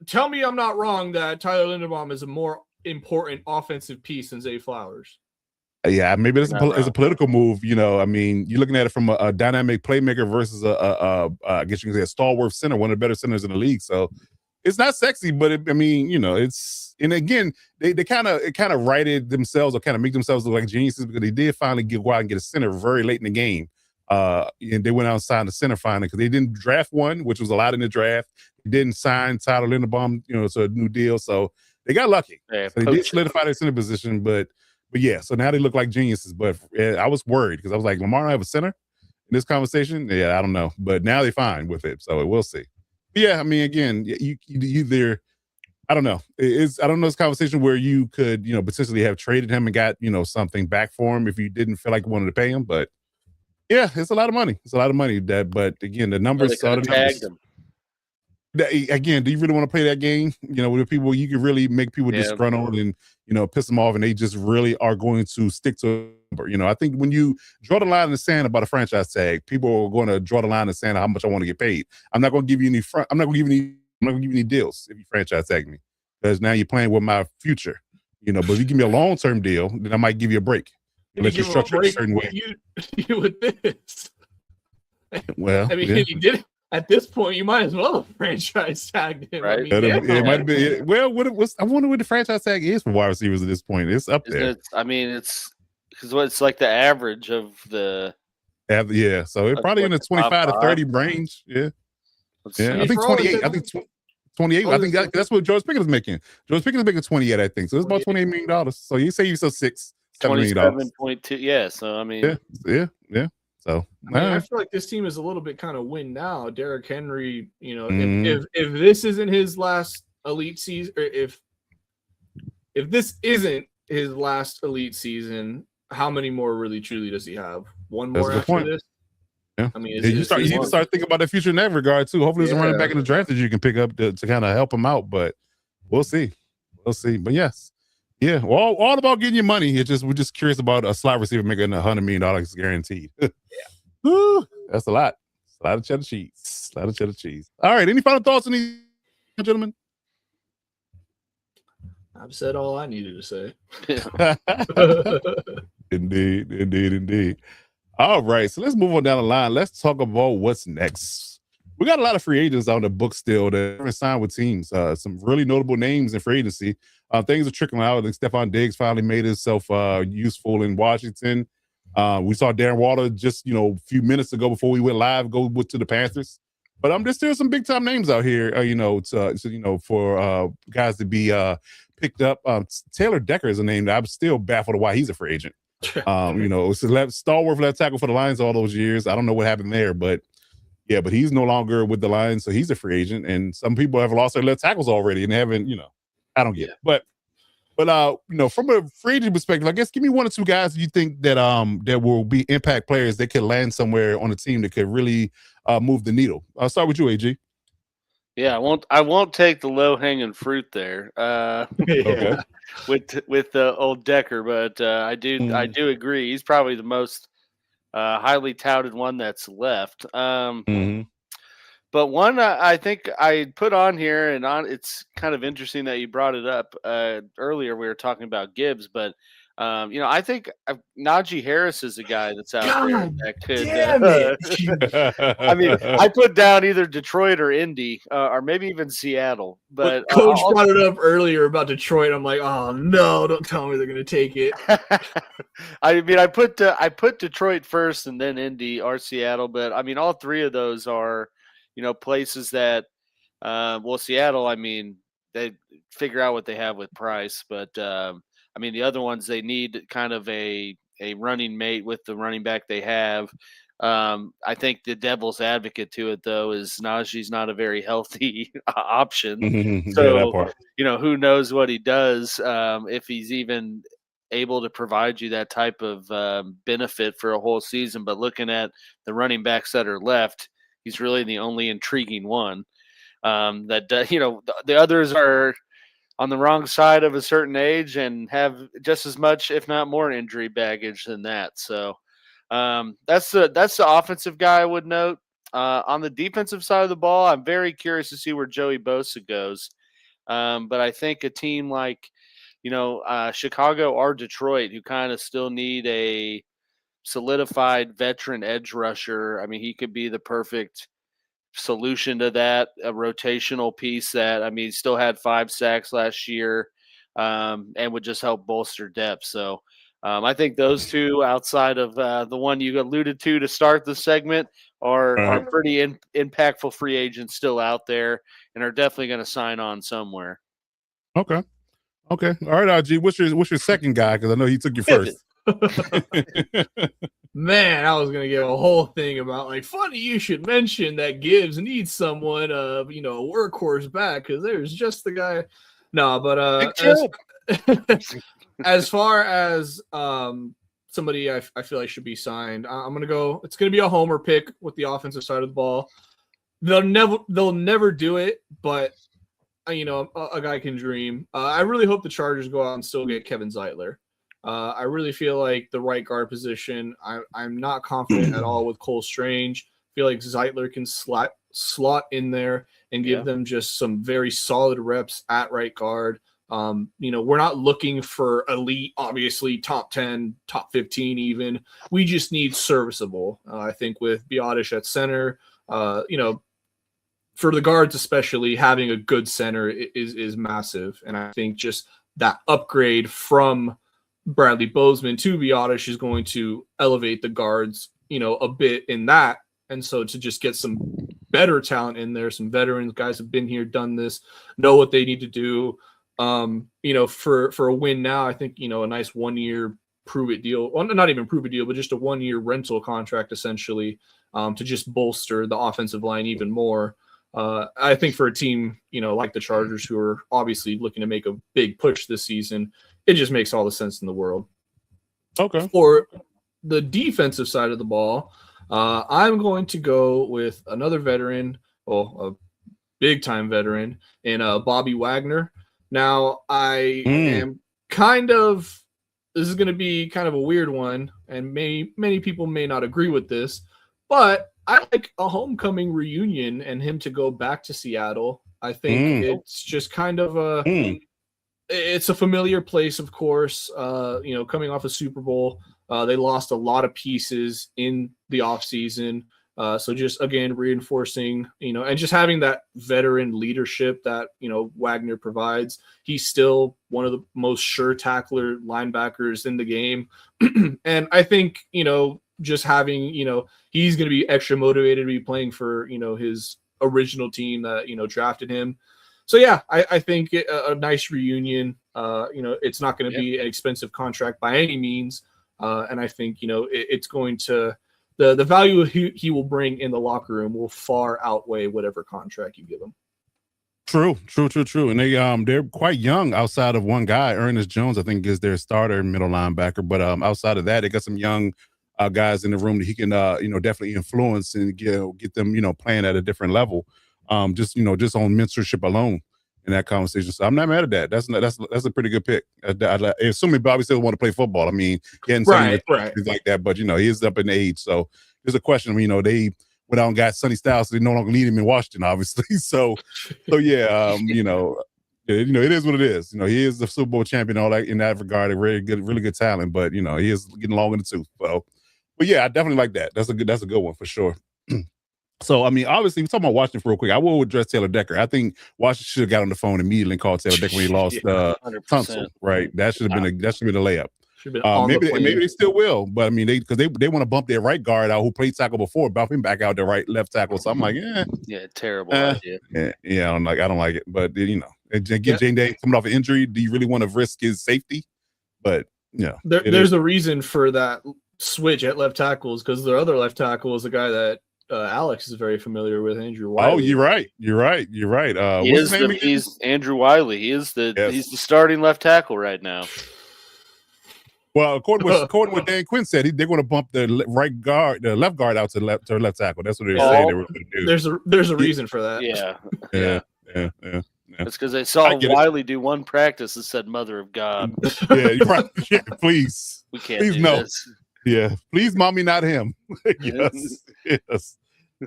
tell me I'm not wrong that Tyler Linderbaum is a more important offensive piece than Zay Flowers. Yeah, maybe it's a political move. I mean, you're looking at it from a dynamic playmaker versus I guess you can say a stalwart center, one of the better centers in the league. So it's not sexy, but it's, and again, they kind of righted themselves or kind of make themselves look like geniuses because they did finally go out and get a center very late in the game. And they went out and signed a center finally because they didn't draft one, which was a lot in the draft. They didn't sign Tyler Linderbaum, to a new deal. So they got lucky. Yeah, so they did solidify their center position, but yeah, so now they look like geniuses. But I was worried because I was like, Lamar don't have a center in this conversation. Yeah, I don't know, but now they're fine with it, so we'll see. But yeah, I mean, again, you either, I don't know. I don't know this conversation where you could, potentially have traded him and got, something back for him if you didn't feel like you wanted to pay him. But yeah, it's a lot of money. It's a lot of money. But again, the numbers are the numbers. Again, do you really want to play that game? With people, you can really make people disgruntled and piss them off, and they just really are going to stick to. I think when you draw the line in the sand about a franchise tag, people are going to draw the line in the sand of how much I want to get paid. I'm not going to give you any. I'm not going to give you any deals if you franchise tag me, because now you're playing with my future. But if you give me a long term deal, then I might give you a break. Unless you structure it a certain way. You would this. Well, I mean, you did it. At this point, you might as well have franchise tagged him. Right. It might have been. Well, I wonder what the franchise tag is for wide receivers at this point. It's up there. It's because it's like the average of the. Yeah, so it's probably in the 25 to 30 range. Yeah. I think 28. I think 28. I think that's what George Pickens is making. George Pickens is making 28, I think. So it's about $28 million. So you say you sell $7 million. 27.2. Yeah. So I mean. Yeah. So I feel like this team is a little bit kind of win now. Derrick Henry, if this isn't his last elite season, or if this isn't his last elite season, how many more really truly does he have? One more after this? Yeah. I mean, you need to start thinking about the future in that regard too. Hopefully, there's a running back in the draft that you can pick up to kind of help him out. But we'll see. But yes. Yeah, well, all about getting your money. We're just curious about a slot receiver making $100 million guaranteed. Woo, that's a lot. It's a lot of cheddar cheese. All right, any final thoughts on these, gentlemen? I've said all I needed to say. Indeed. All right, so let's move on down the line. Let's talk about what's next. We got a lot of free agents on the book still that haven't signed with teams. Some really notable names in free agency. Things are trickling out. I think Stephon Diggs finally made himself useful in Washington. We saw Darren Waller just, a few minutes ago before we went live go to the Panthers. But there's still some big time names out here, for guys to be picked up. Taylor Decker is a name that I'm still baffled why he's a free agent. It's a stalwart left tackle for the Lions all those years. I don't know what happened there, but yeah, but he's no longer with the Lions, so he's a free agent. And some people have lost their left tackles already and haven't, I don't get it. But from a free agent perspective, I guess give me one or two guys you think that that will be impact players that could land somewhere on a team that could really move the needle. I'll start with you, AG. Yeah, I won't take the low hanging fruit there. Okay. With old Decker, but I do agree he's probably the most highly touted one that's left. But one I think I put on here, and it's kind of interesting that you brought it up earlier. We were talking about Gibbs, but I think Najee Harris is a guy that's out there that could. Damn it. I mean, I put down either Detroit or Indy, or maybe even Seattle. But Coach brought it up earlier about Detroit. I'm like, oh no, don't tell me they're going to take it. I mean, I put Detroit first, and then Indy or Seattle. But I mean, all three of those are. Places that, Seattle, I mean, they figure out what they have with Price. But, the other ones, they need kind of a running mate with the running back they have. I think the devil's advocate to it, though, is Najee's not a very healthy option. So, who knows what he does if he's even able to provide you that type of benefit for a whole season. But looking at the running backs that are left, he's really the only intriguing one. The others are on the wrong side of a certain age and have just as much, if not more, injury baggage than that. So that's the offensive guy I would note. On the defensive side of the ball, I'm very curious to see where Joey Bosa goes. But I think a team like, Chicago or Detroit, who kind of still need a solidified veteran edge rusher. I mean, he could be the perfect solution to that, a rotational piece that, I mean, he still had 5 sacks last year, and would just help bolster depth. So I think those two, outside of the one you alluded to start the segment, are pretty impactful free agents still out there and are definitely going to sign on somewhere. Okay. All right, RG, what's your second guy? Because I know he took you first. Man, I was gonna give a whole thing about, like, funny you should mention that Gibbs needs someone, a workhorse back, because there's just the guy. No, but as far as somebody I feel like should be signed, I'm gonna go. It's gonna be a homer pick with the offensive side of the ball. They'll never do it, but a guy can dream. I really hope the Chargers go out and still get Kevin Zeitler. I really feel like the right guard position, I'm not confident at all with Cole Strange. I feel like Zeitler can slot in there and give them just some very solid reps at right guard. We're not looking for elite, obviously top 10, top 15 even. We just need serviceable. I think with Biotish at center, for the guards especially, having a good center is massive. And I think just that upgrade from Bradley Bozeman to Biotish is going to elevate the guards, a bit in that. And so to just get some better talent in there, some veterans, guys have been here, done this, know what they need to do. For a win now, I think, a nice 1-year prove it deal, well, not even prove it deal, but just a 1-year rental contract essentially, to just bolster the offensive line even more. I think for a team, like the Chargers, who are obviously looking to make a big push this season, it just makes all the sense in the world. Okay. For the defensive side of the ball, I'm going to go with another veteran, a big-time veteran, in Bobby Wagner. Now, I am this is going to be kind of a weird one, and many people may not agree with this, but I like a homecoming reunion and him to go back to Seattle. I think it's just kind of it's a familiar place, of course, coming off a Super Bowl. They lost a lot of pieces in the offseason. So just, again, reinforcing, and just having that veteran leadership that, Wagner provides. He's still one of the most sure tackler linebackers in the game. And I think, just having, he's going to be extra motivated to be playing for, his original team that, drafted him. So, yeah, I think a nice reunion. It's not going to be an expensive contract by any means. And I think, it's going to the value he will bring in the locker room will far outweigh whatever contract you give him. True. And they're quite young outside of one guy. Ernest Jones, I think, is their starter middle linebacker. But outside of that, they got some young guys in the room that he can, definitely influence and get them, playing at a different level. Just on mentorship alone in that conversation. So I'm not mad at that. That's a pretty good pick. Assuming Bobby still want to play football. I mean, he hadn't right. like that, but he is up in age. So there's a question. They went out and got Sonny Styles, so they no longer need him in Washington, obviously. So yeah, it is what it is. He is the Super Bowl champion, all that in that regard. A really good talent, but he is getting long in the tooth. So, but yeah, I definitely like that. That's a good one for sure. So, I mean, obviously, we're talking about Washington for real quick. I will address Taylor Decker. I think Washington should have got on the phone immediately and called Taylor Decker when he lost Tunsil, right? That should have been a layup. Maybe they still will, but I mean, because they want to bump their right guard out who played tackle before, bump him back out the left tackle. So I'm like, terrible idea. Yeah, I don't like it. But get Jane Day coming off an injury. Do you really want to risk his safety? But there's a reason for that switch at left tackles, because the other left tackle is the guy that Alex is very familiar with, Andrew Wiley. Oh, you're right. He's Andrew Wiley. He's the starting left tackle right now. Well, according to what Dan Quinn said, they're going to bump the left guard out to left tackle. That's what they're saying they were going to do. There's a reason for that. Yeah. It's because they saw Wiley do one practice and said, "Mother of God." Yeah, you're right. Yeah, please. We can't do this. Yeah, please, mommy, not him. Yes,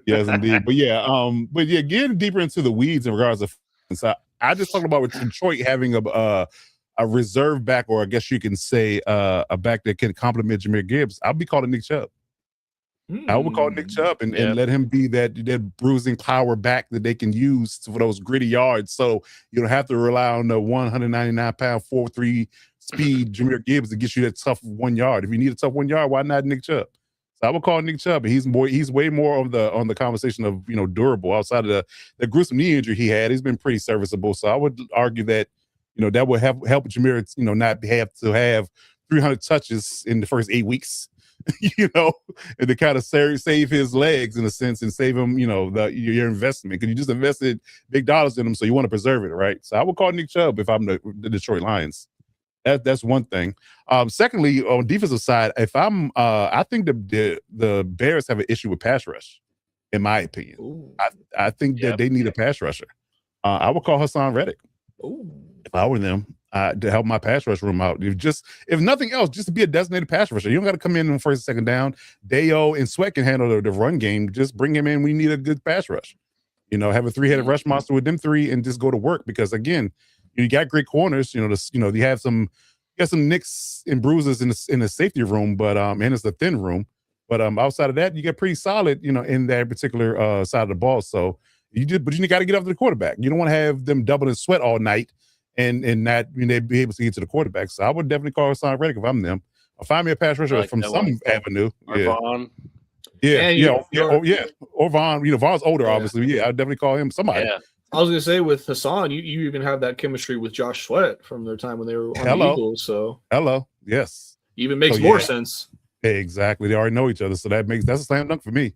indeed. But getting deeper into the weeds in regards to And so I just talked about with Detroit having a reserve back, or I guess you can say a back that can complement Jahmyr Gibbs. I'll be calling Nick Chubb. I would call Nick Chubb and let him be that bruising power back that they can use for those gritty yards. So you don't have to rely on the 199-pound 4.3 speed Jahmyr Gibbs to get you that tough 1 yard. If you need a tough 1 yard, why not Nick Chubb? So I would call Nick Chubb. He's way more on the conversation of durable. Outside of the gruesome knee injury he had, he's been pretty serviceable. So I would argue that that would help Jahmyr not have to have 300 touches in the first 8 weeks. And to kind of save his legs in a sense and save him, your investment, because you just invested big dollars in him, so you want to preserve it, right? So I would call Nick Chubb if I'm the Detroit Lions. That's one thing. Secondly, on defensive side, if I think the Bears have an issue with pass rush, in my opinion. I think that they need a pass rusher. I would call Hassan Reddick if I were them. To help my pass rush room out. If nothing else, just to be a designated pass rusher. You don't got to come in on first and second down. Deo and Sweat can handle the run game. Just bring him in. We need a good pass rush. Have a three-headed rush monster with them three and just go to work. Because again, you got great corners. You have some nicks and bruises in the safety room, but and it's a thin room. But outside of that, you get pretty solid. In that particular side of the ball. So you got to get up to the quarterback. You don't want to have them doubling Sweat all night. And not be able to get to the quarterback. So I would definitely call Hassan Reddick if I'm them. I'll find me a pass rusher from some avenue. Or Vaughn. Or Vaughn. Vaughn's older, obviously. Yeah, I'd definitely call him somebody. Yeah. I was going to say with Hassan, you even have that chemistry with Josh Sweat from their time when they were on the Eagles. So yes. Even makes more sense. Exactly. They already know each other. So that's a slam dunk for me.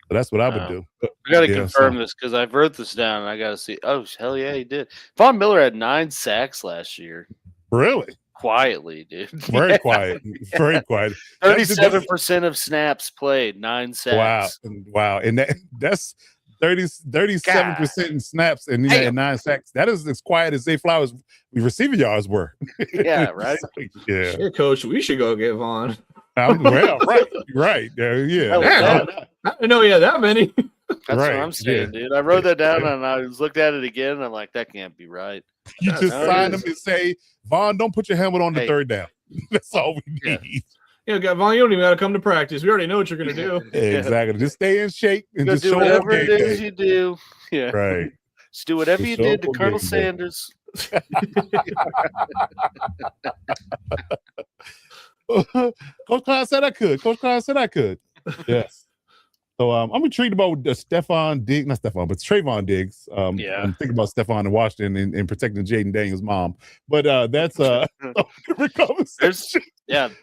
So that's what I would do. I got to confirm this because I wrote this down and I got to see. Oh, hell yeah, he did. Von Miller had 9 sacks last year. Really? Quietly, dude. Very quiet. Very quiet. 37% of snaps played, 9 sacks. Wow. And that's 37% in snaps and 9 sacks. That is as quiet as Zay Flowers' receiving yards were. Yeah, right? Yeah. Sure, Coach. We should go get Vaughn. Right. Yeah. I didn't know he had that many. That's what I'm saying, dude. I wrote that down and I looked at it again and I'm like, that can't be right. You just sign him and say, Vaughn, don't put your helmet on the third down. That's all we need. Vaughn, you don't even got to come to practice. We already know what you're going to do. Exactly. Just stay in shape and just do whatever it is you do. Yeah. Right. Just do whatever you did to Colonel Sanders. Coach Klein said I could. Yes. So I'm intrigued about Trayvon Diggs. I'm thinking about Stephon in Washington and protecting Jaden Daniels' mom. But that's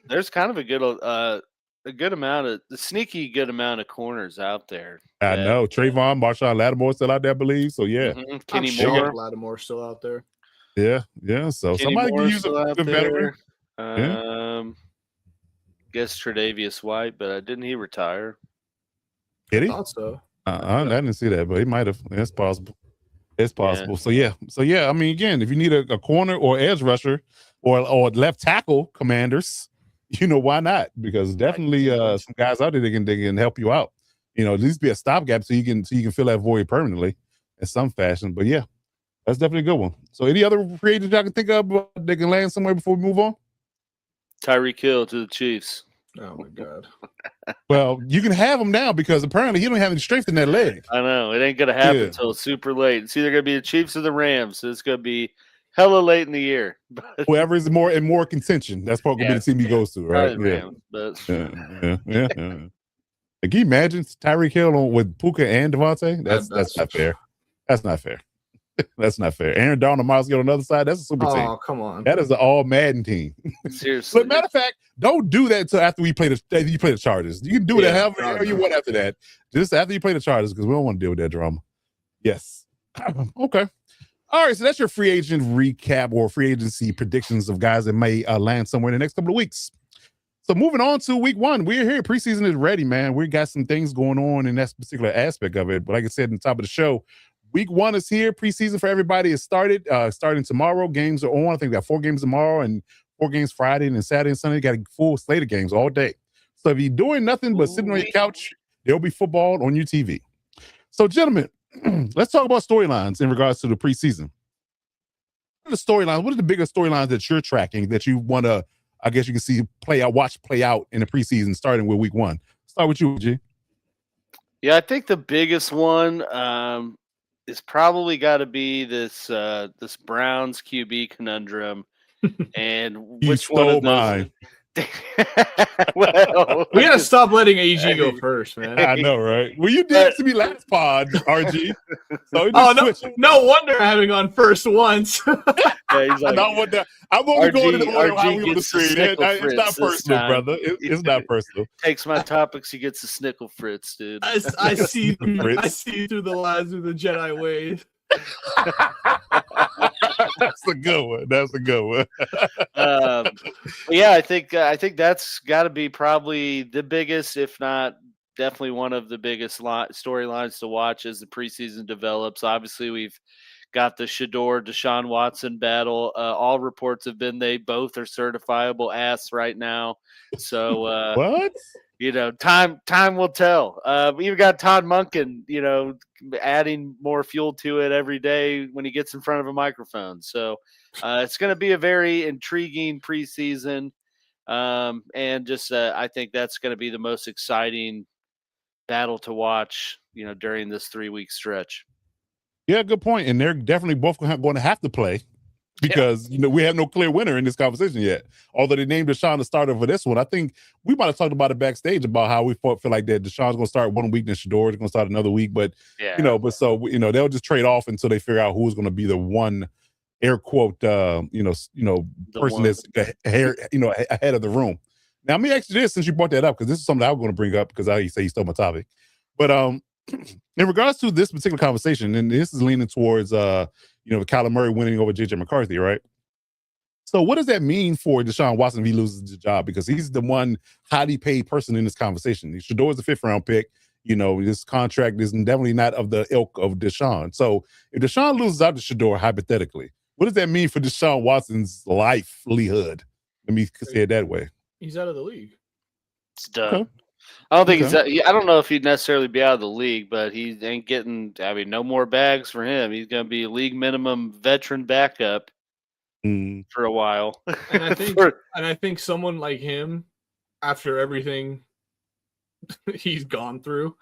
there's kind of a good amount of sneaky good amount of corners out there. I know Trayvon, Marshawn Lattimore still out there, I believe. So yeah, Kenny Moore, Lattimore still out there. Yeah. So Kenny somebody Moore can use a veteran. Guess Tre'Davious White, but didn't he retire? Did he? I thought so. I didn't see that, but he might have. It's possible. It's possible. Yeah. So yeah. I mean, again, if you need a corner or edge rusher or left tackle, Commanders, why not? Because definitely some guys out there they can help you out. At least be a stopgap so you can fill that void permanently in some fashion. But yeah, that's definitely a good one. So any other free agents y'all can think of they can land somewhere before we move on? Tyreek Hill to the Chiefs. Oh my God. Well, you can have him now because apparently he don't have any strength in that leg. I know it ain't gonna happen until super late. It's either gonna be the Chiefs or the Rams. So it's gonna be hella late in the year. Whoever is more in more contention, that's probably gonna be the team he goes to, right? Yeah. Can you imagine Tyreek Hill with Puka and Devontae? That's not fair. That's not fair. That's not fair. Aaron Donald, Miles Garrett on the other side. That's a super team. Oh, come on. That is an all Madden team. Seriously. But matter of fact, don't do that until after you play the Chargers. You can do that however you want after that. Just after you play the Chargers, because we don't want to deal with that drama. Yes. Okay. All right. So that's your free agent recap or free agency predictions of guys that may land somewhere in the next couple of weeks. So moving on to week 1, we're here. Preseason is ready, man. We got some things going on in that particular aspect of it. But like I said in the top of the show, week 1 is here. Preseason for everybody is started. Starting tomorrow. Games are on. I think we got 4 games tomorrow and 4 games Friday and then Saturday and Sunday. Got a full slate of games all day. So if you're doing nothing but sitting on your couch, there'll be football on your TV. So, gentlemen, let's talk about storylines in regards to the preseason. What are the biggest storylines that you're tracking that you want to, I guess you can see watch play out in the preseason, starting with week 1? Start with you, G. Yeah, I think the biggest one is probably got to be this Browns QB conundrum, and which one of those? Mine. Well, we gotta stop letting AG go first, man. I know, right? Well, you did to me last pod, RG. So no wonder having on first once. Yeah, he's like, I'm only going to the order how we RG on the screen. It's not personal, brother. It's not personal. Takes my topics, he gets a snickle fritz, dude. I see through the lines of the Jedi way. That's a good one. Yeah, I think that's got to be probably the biggest, if not definitely one of the biggest storylines to watch as the preseason develops. Obviously, we've got the Shador Deshaun Watson battle. All reports have been they both are certifiable ass right now. So what? Time will tell. We've got Todd Monken, adding more fuel to it every day when he gets in front of a microphone. So it's going to be a very intriguing preseason. And just I think that's going to be the most exciting battle to watch, during this 3-week stretch. Yeah, good point. And they're definitely both going to have to play because, we have no clear winner in this conversation yet. Although they named Deshaun the starter for this one. I think we might have talked about it backstage about how we feel like that Deshaun's going to start 1 week and Shador's going to start another week. But, they'll just trade off until they figure out who's going to be the one air quote, person that's ahead of the room. Now, let me ask you this since you brought that up, because this is something I was going to bring up because I say you stole my topic. But in regards to this particular conversation, and this is leaning towards, Kyler Murray winning over JJ McCarthy, right? So what does that mean for Deshaun Watson if he loses the job? Because he's the one highly paid person in this conversation. Shador is the 5th round pick. This contract is definitely not of the ilk of Deshaun. So if Deshaun loses out to Shador, hypothetically, what does that mean for Deshaun Watson's livelihood? Let me say it that way. He's out of the league. It's done. Okay. I don't think I don't know if he'd necessarily be out of the league, but he ain't getting. No more bags for him. He's going to be a league minimum veteran backup for a while. And I think someone like him, after everything he's gone through,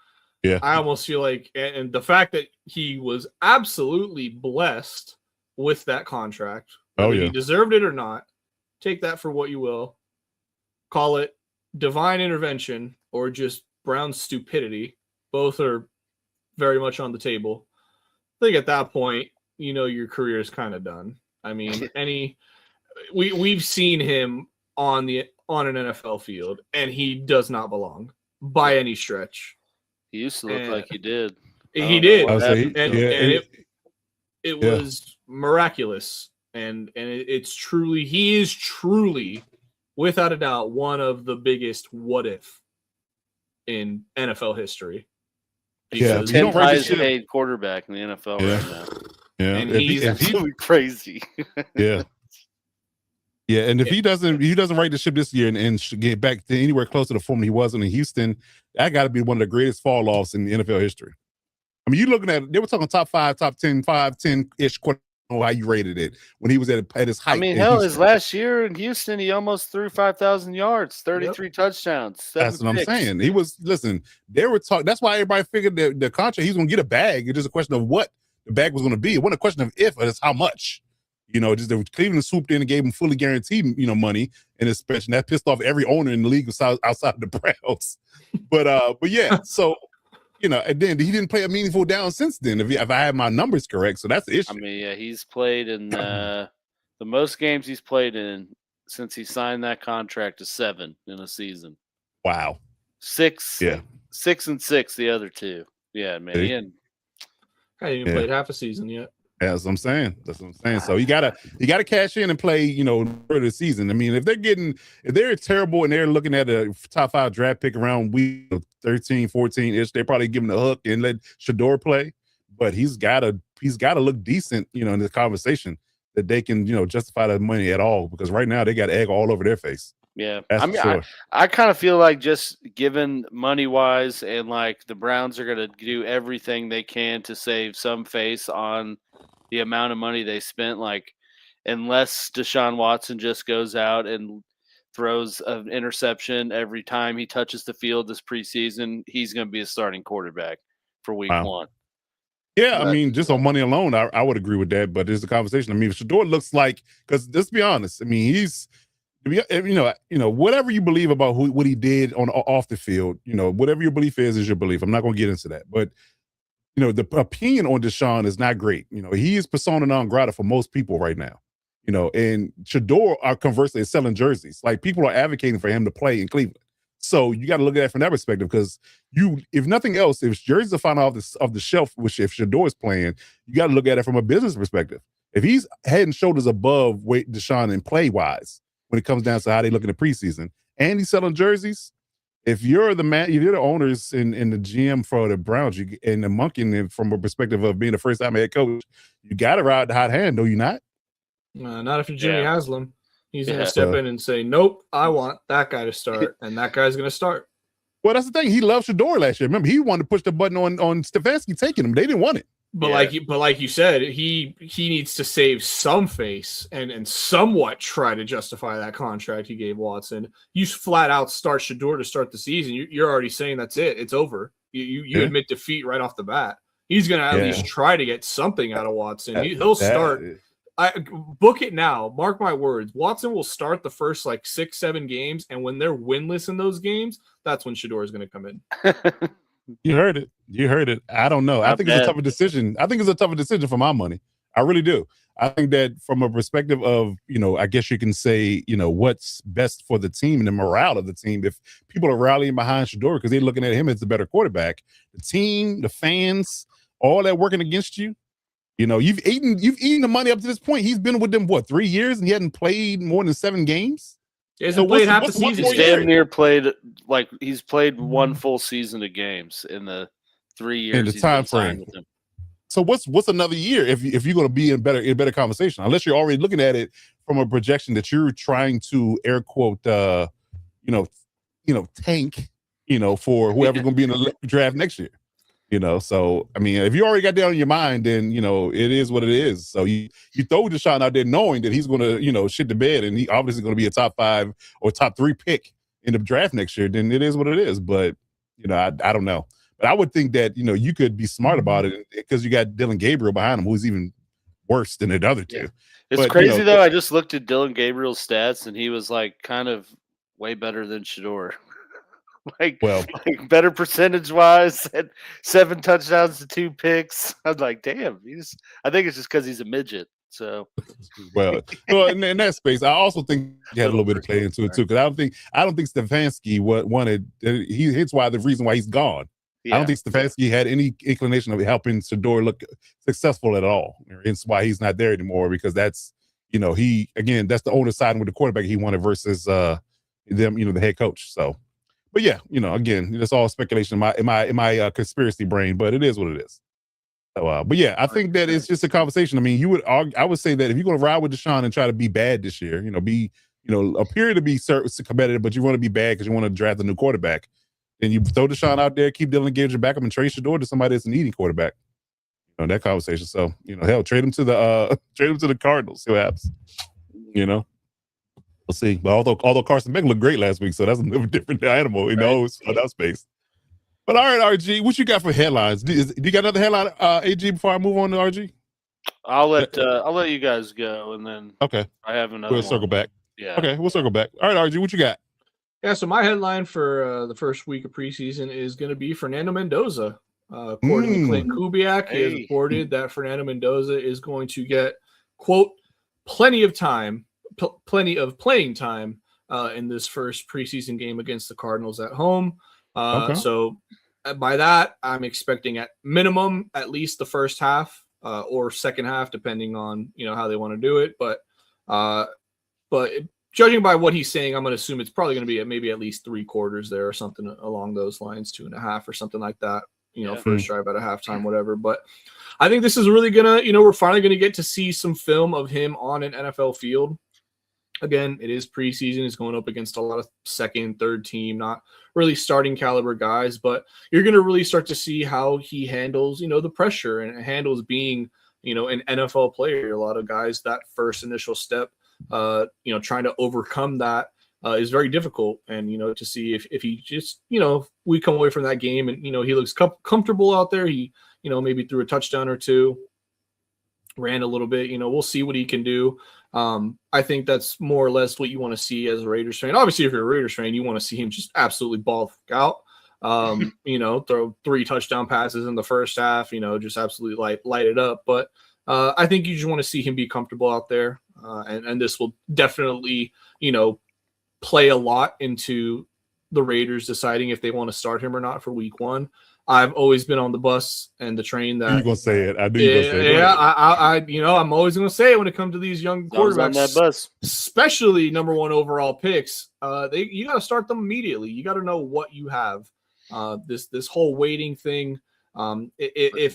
I almost feel like, and the fact that he was absolutely blessed with that contract, whether he deserved it or not, take that for what you will. Call it divine intervention or just Brown's stupidity. Both are very much on the table. I think at that point, your career is kind of done. I mean, we've seen him on an NFL field, and he does not belong by any stretch. He used to look like he did. He did, it was miraculous, and he is truly, without a doubt, one of the biggest what if in NFL history. He's the highest paid quarterback in the NFL right now. Yeah, and he's absolutely crazy. Yeah, and if he doesn't right the ship this year and get back to anywhere close to the form he was in Houston, that got to be one of the greatest fall offs in the NFL history. I mean, you looking at, they were talking top 5, top 10, 10-ish quarterback. How you rated it when he was at his height. I mean, hell, his last year in Houston, he almost threw 5,000 yards, 33 touchdowns. That's what I'm saying. He was, they were talking. That's why everybody figured the contract, he's going to get a bag. It's just a question of what the bag was going to be. It wasn't a question of if, it's how much. Just Cleveland swooped in and gave him fully guaranteed, money in his suspension. That pissed off every owner in the league outside of the Browns. But yeah, so. And then he didn't play a meaningful down since then, if I have my numbers correct. So that's the issue. I mean, he's played in the most games he's played in since he signed that contract is 7 in a season. Wow. 6. Yeah. 6 and 6, the other 2. Yeah, man. He hadn't even played half a season yet. That's what I'm saying. So you gotta cash in and play, for the season. I mean, if they're terrible and they're looking at a top 5 draft pick around week 13, 14-ish, they're probably giving the hook and let Shador play. But he's gotta look decent, in the conversation that they can, justify that money at all. Because right now they got egg all over their face. Yeah, That's I mean, for sure. I kind of feel like just given money wise, and like the Browns are going to do everything they can to save some face on the amount of money they spent. Like, unless Deshaun Watson just goes out and throws an interception every time he touches the field this preseason, he's going to be a starting quarterback for Week Wow. 1. Yeah, I But, mean, just on money alone, I would agree with that. But there's a conversation. I mean, Shador looks like, because let's be honest. I mean, he's, whatever you believe about what he did on off the field, whatever your belief is your belief. I'm not going to get into that. But the opinion on Deshaun is not great. He is persona non grata for most people right now. And Shador, conversely, is selling jerseys. Like, people are advocating for him to play in Cleveland. So you got to look at it from that perspective, because if nothing else, if jerseys are found off the shelf, which if Shador is playing, you got to look at it from a business perspective. If he's head and shoulders above Deshaun in play wise, when it comes down to how they look in the preseason, and he's selling jerseys, if you're the man, if you're the owners and the GM for the Browns, and the monkey, from a perspective of being the first time head coach, you got to ride the hot hand, do you not? Not if you're Jimmy Haslam. He's going to Yeah. step in and say, nope, I want that guy to start, and that guy's going to start. Well, that's the thing. He loved Shador last year. Remember, he wanted to push the button on Stefanski taking him. They didn't want it. But like you said, he needs to save some face and somewhat try to justify that contract he gave Watson. You flat out start Shador to start the season. You're already saying that's it. It's over. You admit defeat right off the bat. He's going to at least try to get something out of Watson. He'll start. Book it now. Mark my words. Watson will start the first 6-7 games, and when they're winless in those games, that's when Shador is going to come in. You heard it. I don't know. I think it's a tougher decision. I think it's a tougher decision for my money. I really do. I think that from a perspective of, I guess you can say, what's best for the team and the morale of the team. If people are rallying behind Shador because they're looking at him as the better quarterback, the team, the fans, all that working against you. You've eaten the money up to this point. He's been with them 3 years, and he hadn't played more than 7 games. He hasn't played half the season. He's damn near played he's played one full season of games in the 3 years in the time frame. With him. So what's another year if you're going to be in better conversation? Unless you're already looking at it from a projection that you're trying to air quote tank for whoever's going to be in the draft next year. So I mean, if you already got that on your mind, then it is what it is. So you throw Deshaun out there knowing that he's going to shit the bed, and he obviously going to be a top 5 or top 3 pick in the draft next year. Then it is what it is. But I don't know. But I would think that you could be smart about it because you got Dylan Gabriel behind him, who's even worse than the other two. It's crazy though. I just looked at Dylan Gabriel's stats, and he was kind of way better than Shador. Better percentage wise, had 7 touchdowns to 2 picks. I was like, damn, I think it's just because he's a midget. So well, in that space, I also think he had a little bit of play into it too. Because I don't think Stefanski wanted. It's why the reason why he's gone. Yeah. I don't think Stefanski had any inclination of helping Shador look successful at all. It's why he's not there anymore, because that's that's the owner siding with the quarterback he wanted versus them, the head coach. So. But yeah, again, it's all speculation in my conspiracy brain, but it is what it is. So, but yeah, I think that it's just a conversation. I mean, I would say that if you're going to ride with Deshaun and try to be bad this year, appear to be competitive, but you want to be bad because you want to draft a new quarterback, then you throw Deshaun out there, keep Dylan Gabriel back up, and trade Shador to somebody that's an eating quarterback. That conversation. So, hell, trade him to the Cardinals. See what happens. We'll see. But although Carson Beck looked great last week, so that's a little different animal in that space. But all right, RG, what you got for headlines? Do you got another headline, AG, before I move on to RG? I'll let you guys go, and then I have another. We'll circle back. Yeah. Okay, we'll circle back. All right, RG, what you got? Yeah, so my headline for the first week of preseason is going to be Fernando Mendoza. According to Clint Kubiak, he has reported that Fernando Mendoza is going to get, quote, plenty of playing time in this first preseason game against the Cardinals at home. So by that, I'm expecting at minimum at least the first half or second half, depending on how they want to do it. But judging by what he's saying, I'm going to assume it's probably going to be maybe at least 3 quarters there or something along those lines, 2.5 or something like that. First drive at a halftime, whatever. But I think this is really gonna, we're finally gonna get to see some film of him on an NFL field. Again, it is preseason. It's going up against a lot of second, third team, not really starting caliber guys, but you're going to really start to see how he handles, the pressure and handles being, an NFL player. A lot of guys, that first initial step, trying to overcome that is very difficult. And, to see if he just, we come away from that game and, he looks comfortable out there. He, maybe threw a touchdown or two, ran a little bit, we'll see what he can do. I think that's more or less what you want to see as a Raiders fan. Obviously, if you're a Raiders fan, you want to see him just absolutely ball out. Throw 3 touchdown passes in the first half, just absolutely light it up. But I think you just want to see him be comfortable out there. And this will definitely, play a lot into the Raiders deciding if they want to start him or not for week 1. I've always been on the bus and the train that you're gonna say it. I knew you were gonna say it. Yeah, I'm always gonna say it when it comes to these young quarterbacks on that bus, especially number 1 overall picks. You got to start them immediately. You got to know what you have. This whole waiting thing. If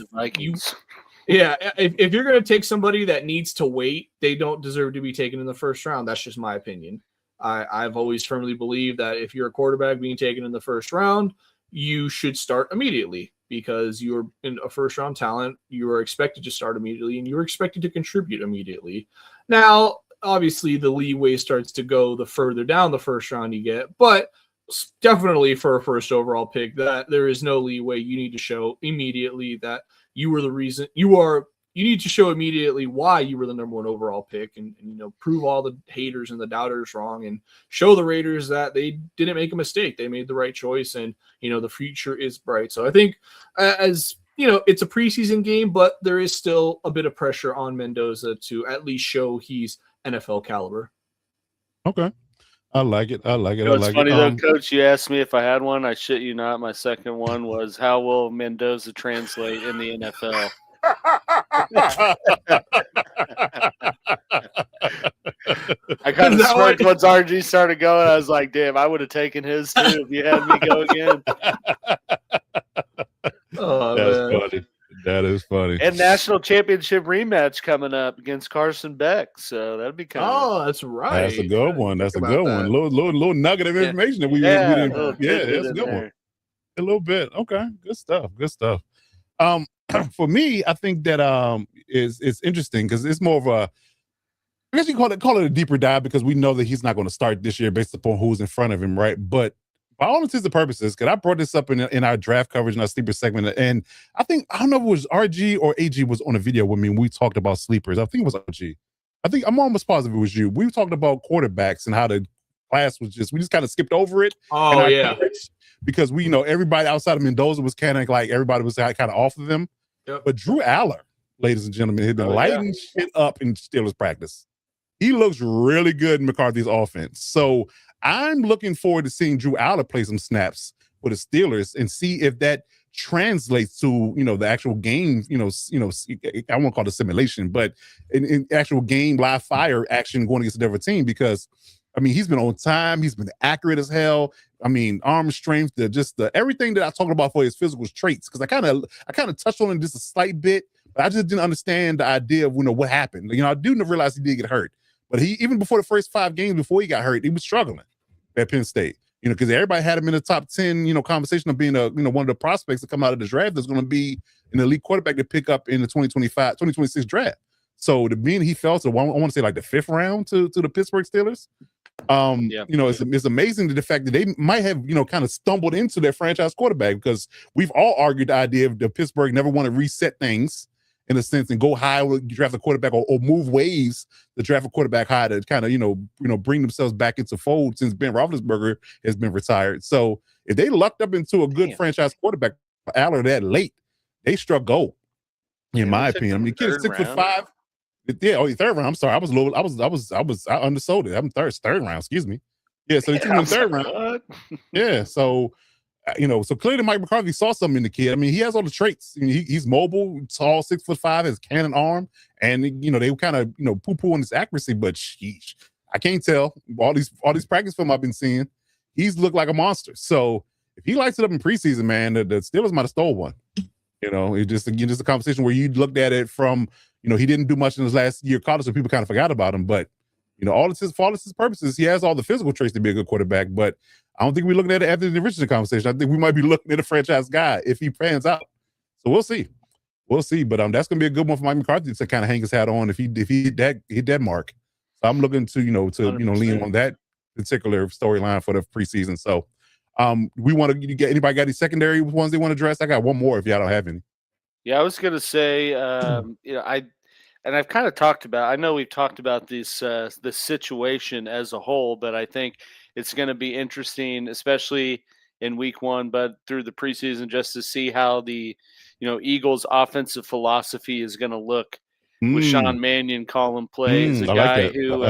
you're gonna take somebody that needs to wait, they don't deserve to be taken in the first round. That's just my opinion. I've always firmly believed that if you're a quarterback being taken in the first round, you should start immediately because you're in a first-round talent. You are expected to start immediately, and you're expected to contribute immediately. Now, obviously, the leeway starts to go the further down the first round you get, but definitely for a first overall pick, that there is no leeway. You need to show immediately that you were the reason you need to show immediately why you were the number 1 overall pick and prove all the haters and the doubters wrong and show the Raiders that they didn't make a mistake. They made the right choice and, the future is bright. So I think it's a preseason game, but there is still a bit of pressure on Mendoza to at least show he's NFL caliber. Okay. I like it. It's funny though, Coach, you asked me if I had one. I shit you not. My second one was how will Mendoza translate in the NFL? I kind of smirked once RG started going. I was like, damn, I would have taken his too if you had me go again. Funny. That is funny. And national championship rematch coming up against Carson Beck. So that'd be kind of. Oh, that's right. That's a good one. That's a good one. Little nugget of information that we didn't. That's a good one. A little bit. Okay. Good stuff. For me, I think that it's interesting because it's more of a, I guess you call it a deeper dive because we know that he's not going to start this year based upon who's in front of him, right? But by all intents and purposes, because I brought this up in our draft coverage in our sleeper segment, and I don't know if it was RG or AG was on a video with me when we talked about sleepers. I think it was RG. I'm almost positive it was you. We talked about quarterbacks and how the class was we just kind of skipped over it. Oh, yeah. Because we everybody outside of Mendoza was kind of like everybody was kind of off of them. Yep. But Drew Aller, ladies and gentlemen, has been lighting shit up in Steelers practice. He looks really good in McCarthy's offense. So I'm looking forward to seeing Drew Aller play some snaps for the Steelers and see if that translates to, the actual game, I won't call it a simulation, but in actual game, live fire action going against a different team because, he's been on time. He's been accurate as hell. Arm strength, everything that I talked about for his physical traits. Because I kind of touched on it just a slight bit, but I just didn't understand the idea of what happened. I do realize he did get hurt, but he even before the first 5 games before he got hurt, he was struggling at Penn State. Because everybody had him in the top 10, conversation of being one of the prospects to come out of the draft that's going to be an elite quarterback to pick up in the 2026 draft. So the being he fell to, I want to say like the 5th round to the Pittsburgh Steelers. It's amazing the fact that they might have, kind of stumbled into their franchise quarterback because we've all argued the idea of the Pittsburgh never want to reset things in a sense and go high with draft a quarterback or move waves to draft a quarterback high to kind of, bring themselves back into fold since Ben Roethlisberger has been retired. So if they lucked up into a good franchise quarterback, Aller that late, they struck gold, in my opinion. The kid is 6'5". Yeah, 3rd round. I'm sorry, I undersold it. I'm third round. Excuse me. Yeah, so he took him in 3rd round. Yeah, so so clearly Mike McCarthy saw something in the kid. He has all the traits. He's mobile, tall, 6'5", has cannon arm, and they kind of poo-poo on his accuracy. But sheesh, I can't tell. All these practice film I've been seeing, he's looked like a monster. So if he lights it up in preseason, man, the Steelers might have stole one. It's just a conversation where you looked at it from. He didn't do much in his last year of college, so people kind of forgot about him. But, all of his purposes, he has all the physical traits to be a good quarterback, but I don't think we're looking at it after the Richardson conversation. I think we might be looking at a franchise guy if he pans out. So we'll see. We'll see. But that's going to be a good one for Mike McCarthy to kind of hang his hat on if he hit that mark. So I'm looking to, lean on that particular storyline for the preseason. So we want to get anybody got any secondary ones they want to address? I got one more if y'all don't have any. Yeah, I was going to say, I've kind of talked about, I know we've talked about this situation as a whole, but I think it's going to be interesting, especially in week 1, but through the preseason, just to see how the, Eagles offensive philosophy is going to look with Sean Mannion calling plays, a guy who,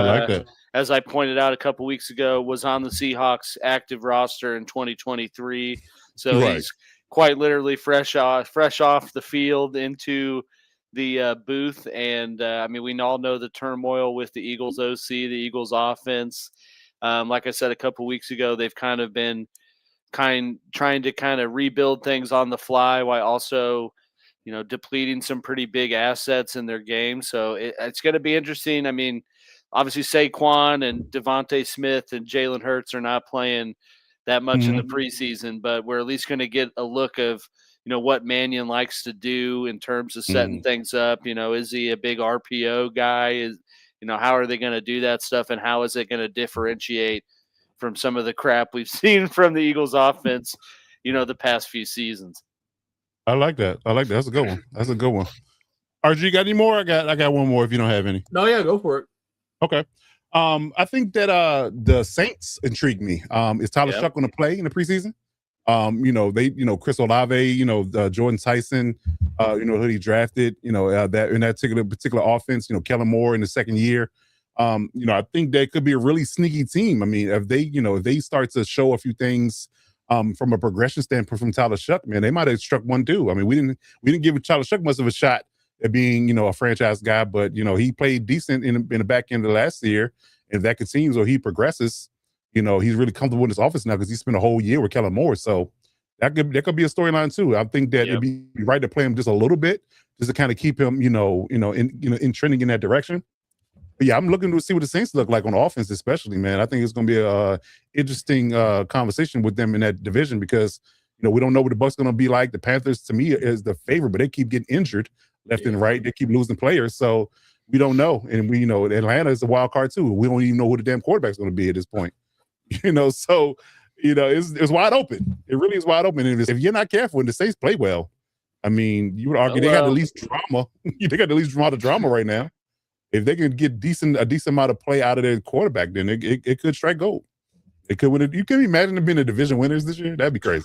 as I pointed out a couple weeks ago, was on the Seahawks active roster in 2023. So he's quite literally fresh off the field into the booth. And we all know the turmoil with the Eagles OC, the Eagles offense. Like I said a couple weeks ago, they've kind of been trying to rebuild things on the fly while also, depleting some pretty big assets in their game. So it's going to be interesting. Obviously Saquon and Devontae Smith and Jalen Hurts are not playing that much in the preseason, but we're at least going to get a look of, what Mannion likes to do in terms of setting things up. Is he a big RPO guy? How are they going to do that stuff? And how is it going to differentiate from some of the crap we've seen from the Eagles offense, the past few seasons? I like that. That's a good one. RG, got any more? I got one more if you don't have any. No, yeah, go for it. Okay. I think that the Saints intrigue me. Is Tyler Shuck going to play in the preseason? Chris Olave, Jordan Tyson, who he drafted, that in that particular offense, Kellen Moore in the second year. I think that could be a really sneaky team. If they start to show a few things from a progression standpoint from Tyler Shuck, man, they might have struck one too. We didn't give Tyler Shuck much of a shot at being, a franchise guy, but he played decent in the back end of last year. If that continues or he progresses, he's really comfortable in his office now because he spent a whole year with Kellen Moore. So that could be a storyline too. I think that it'd be right to play him just a little bit, just to kind of keep him, in trending in that direction. But yeah, I'm looking to see what the Saints look like on offense, especially, man. I think it's going to be a interesting conversation with them in that division because, we don't know what the Bucs going to be like. The Panthers, to me, is the favorite, but they keep getting injured left and right. They keep losing players, so we don't know. And we Atlanta is a wild card too. We don't even know who the damn quarterback's going to be at this point. So it's wide open. It really is wide open. And if you're not careful and the Saints play well, you would argue they got the least drama. They got the least amount of drama right now. If they can get a decent amount of play out of their quarterback, then it could strike gold. It could win it. You can imagine them being the division winners this year. That'd be crazy.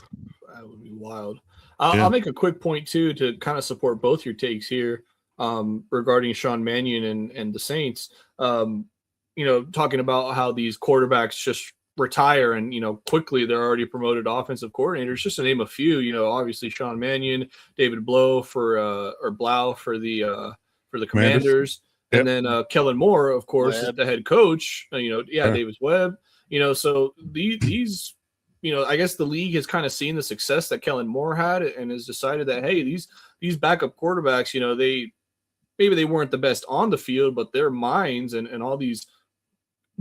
That would be wild. I'll make a quick point too to kind of support both your takes here regarding Sean Mannion and the Saints. Talking about how these quarterbacks just retire and quickly they're already promoted offensive coordinators. Just to name a few, obviously Sean Mannion, David Blau for the Commanders. Yep. And then Kellen Moore, of course, is the head coach. Davis Webb. So these, I guess the league has kind of seen the success that Kellen Moore had and has decided that, hey, these backup quarterbacks, they weren't the best on the field, but their minds and all these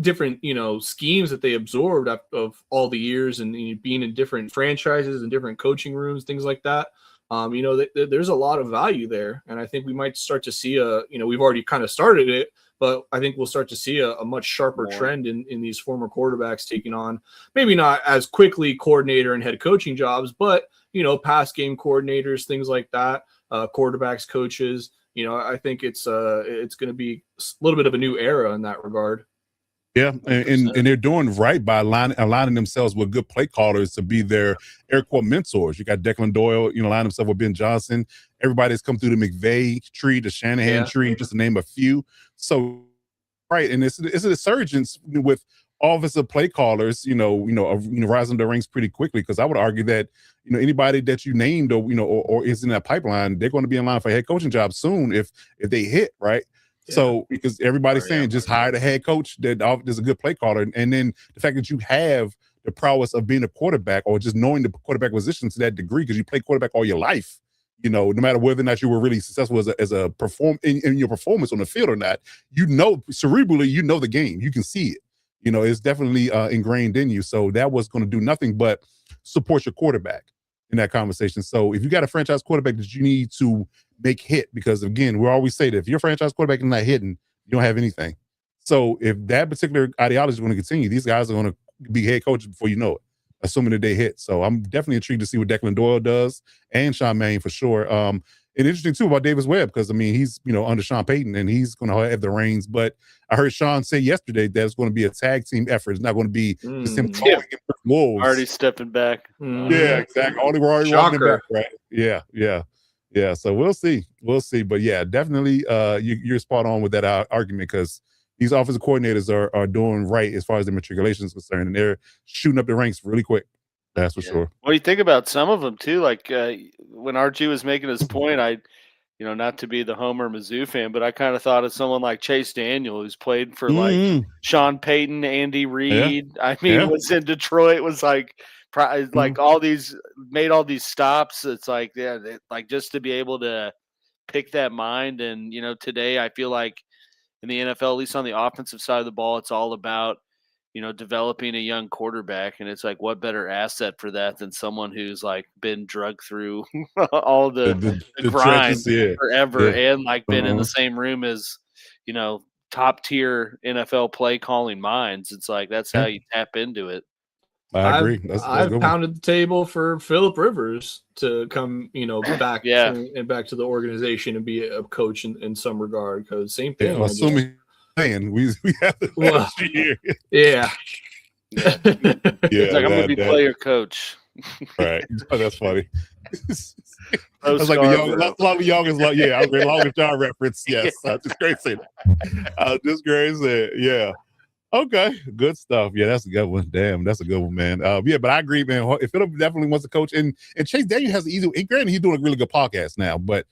different, schemes that they absorbed of all the years and being in different franchises and different coaching rooms, things like that. There's a lot of value there. And I think we might start to see we've already kind of started it, but I think we'll start to see a much sharper trend in these former quarterbacks taking on, maybe not as quickly coordinator and head coaching jobs, but, pass game coordinators, things like that, quarterbacks, coaches. I think it's going to be a little bit of a new era in that regard. Yeah, and they're doing right by aligning themselves with good play callers to be their air quote mentors. You got Declan Doyle, align himself with Ben Johnson. Everybody's come through the McVay tree, the Shanahan tree, just to name a few. So, right, and it's a resurgence with offensive play callers, rising the ranks pretty quickly. Because I would argue that anybody that you named or is in that pipeline, they're going to be in line for a head coaching job soon if they hit right. So because everybody's saying just hire the head coach that is a good play caller. And then the fact that you have the prowess of being a quarterback or just knowing the quarterback position to that degree because you play quarterback all your life, no matter whether or not you were really successful as a in your performance on the field or not, cerebrally, the game. You can see it. It's definitely ingrained in you. So that was going to do nothing but support your quarterback in that conversation. So if you got a franchise quarterback that you need to make hit, because again, we always say that if your franchise quarterback is not hitting, you don't have anything. So if that particular ideology is going to continue, these guys are going to be head coaches before you know it, assuming that they hit. So I'm definitely intrigued to see what Declan Doyle does and Sean Mannion for sure. And interesting too about Davis Webb, because he's under Sean Payton and he's going to have the reins. But I heard Sean say yesterday that it's going to be a tag team effort. It's not going to be just him calling him wolves. Already stepping back. Yeah, exactly. We're already walking back, right? Yeah. So we'll see. But yeah, definitely you're spot on with that argument, because these offensive coordinators are doing right as far as the matriculation is concerned, and they're shooting up the ranks really quick. That's for sure. Well, you think about some of them too, like when Archie was making his point, not to be the Homer Mizzou fan, but I kind of thought of someone like Chase Daniel, who's played for like Sean Payton, Andy Reid. Was in Detroit, was like made all these stops. It's like, just to be able to pick that mind. And, today I feel like in the NFL, at least on the offensive side of the ball, it's all about, developing a young quarterback. And it's like, what better asset for that than someone who's like been drugged through all the grind forever and like been in the same room as, top tier NFL play calling minds. It's like, that's how you tap into it. I agree. I've pounded the table for Phillip Rivers to come, back and back to the organization and be a coach in some regard, because same thing. Assuming we have the last year. Yeah. It's like, I'm going to be player coach. Right. Oh, that's funny. I was like the youngest, I was the longest John reference. Yes. Just great saying that. Yeah. Okay, good stuff. Yeah, that's a good one. Damn, that's a good one, man. But I agree, man. If Phillip definitely wants to coach, and Chase Daniel has an easy. Granted, he's doing a really good podcast now, but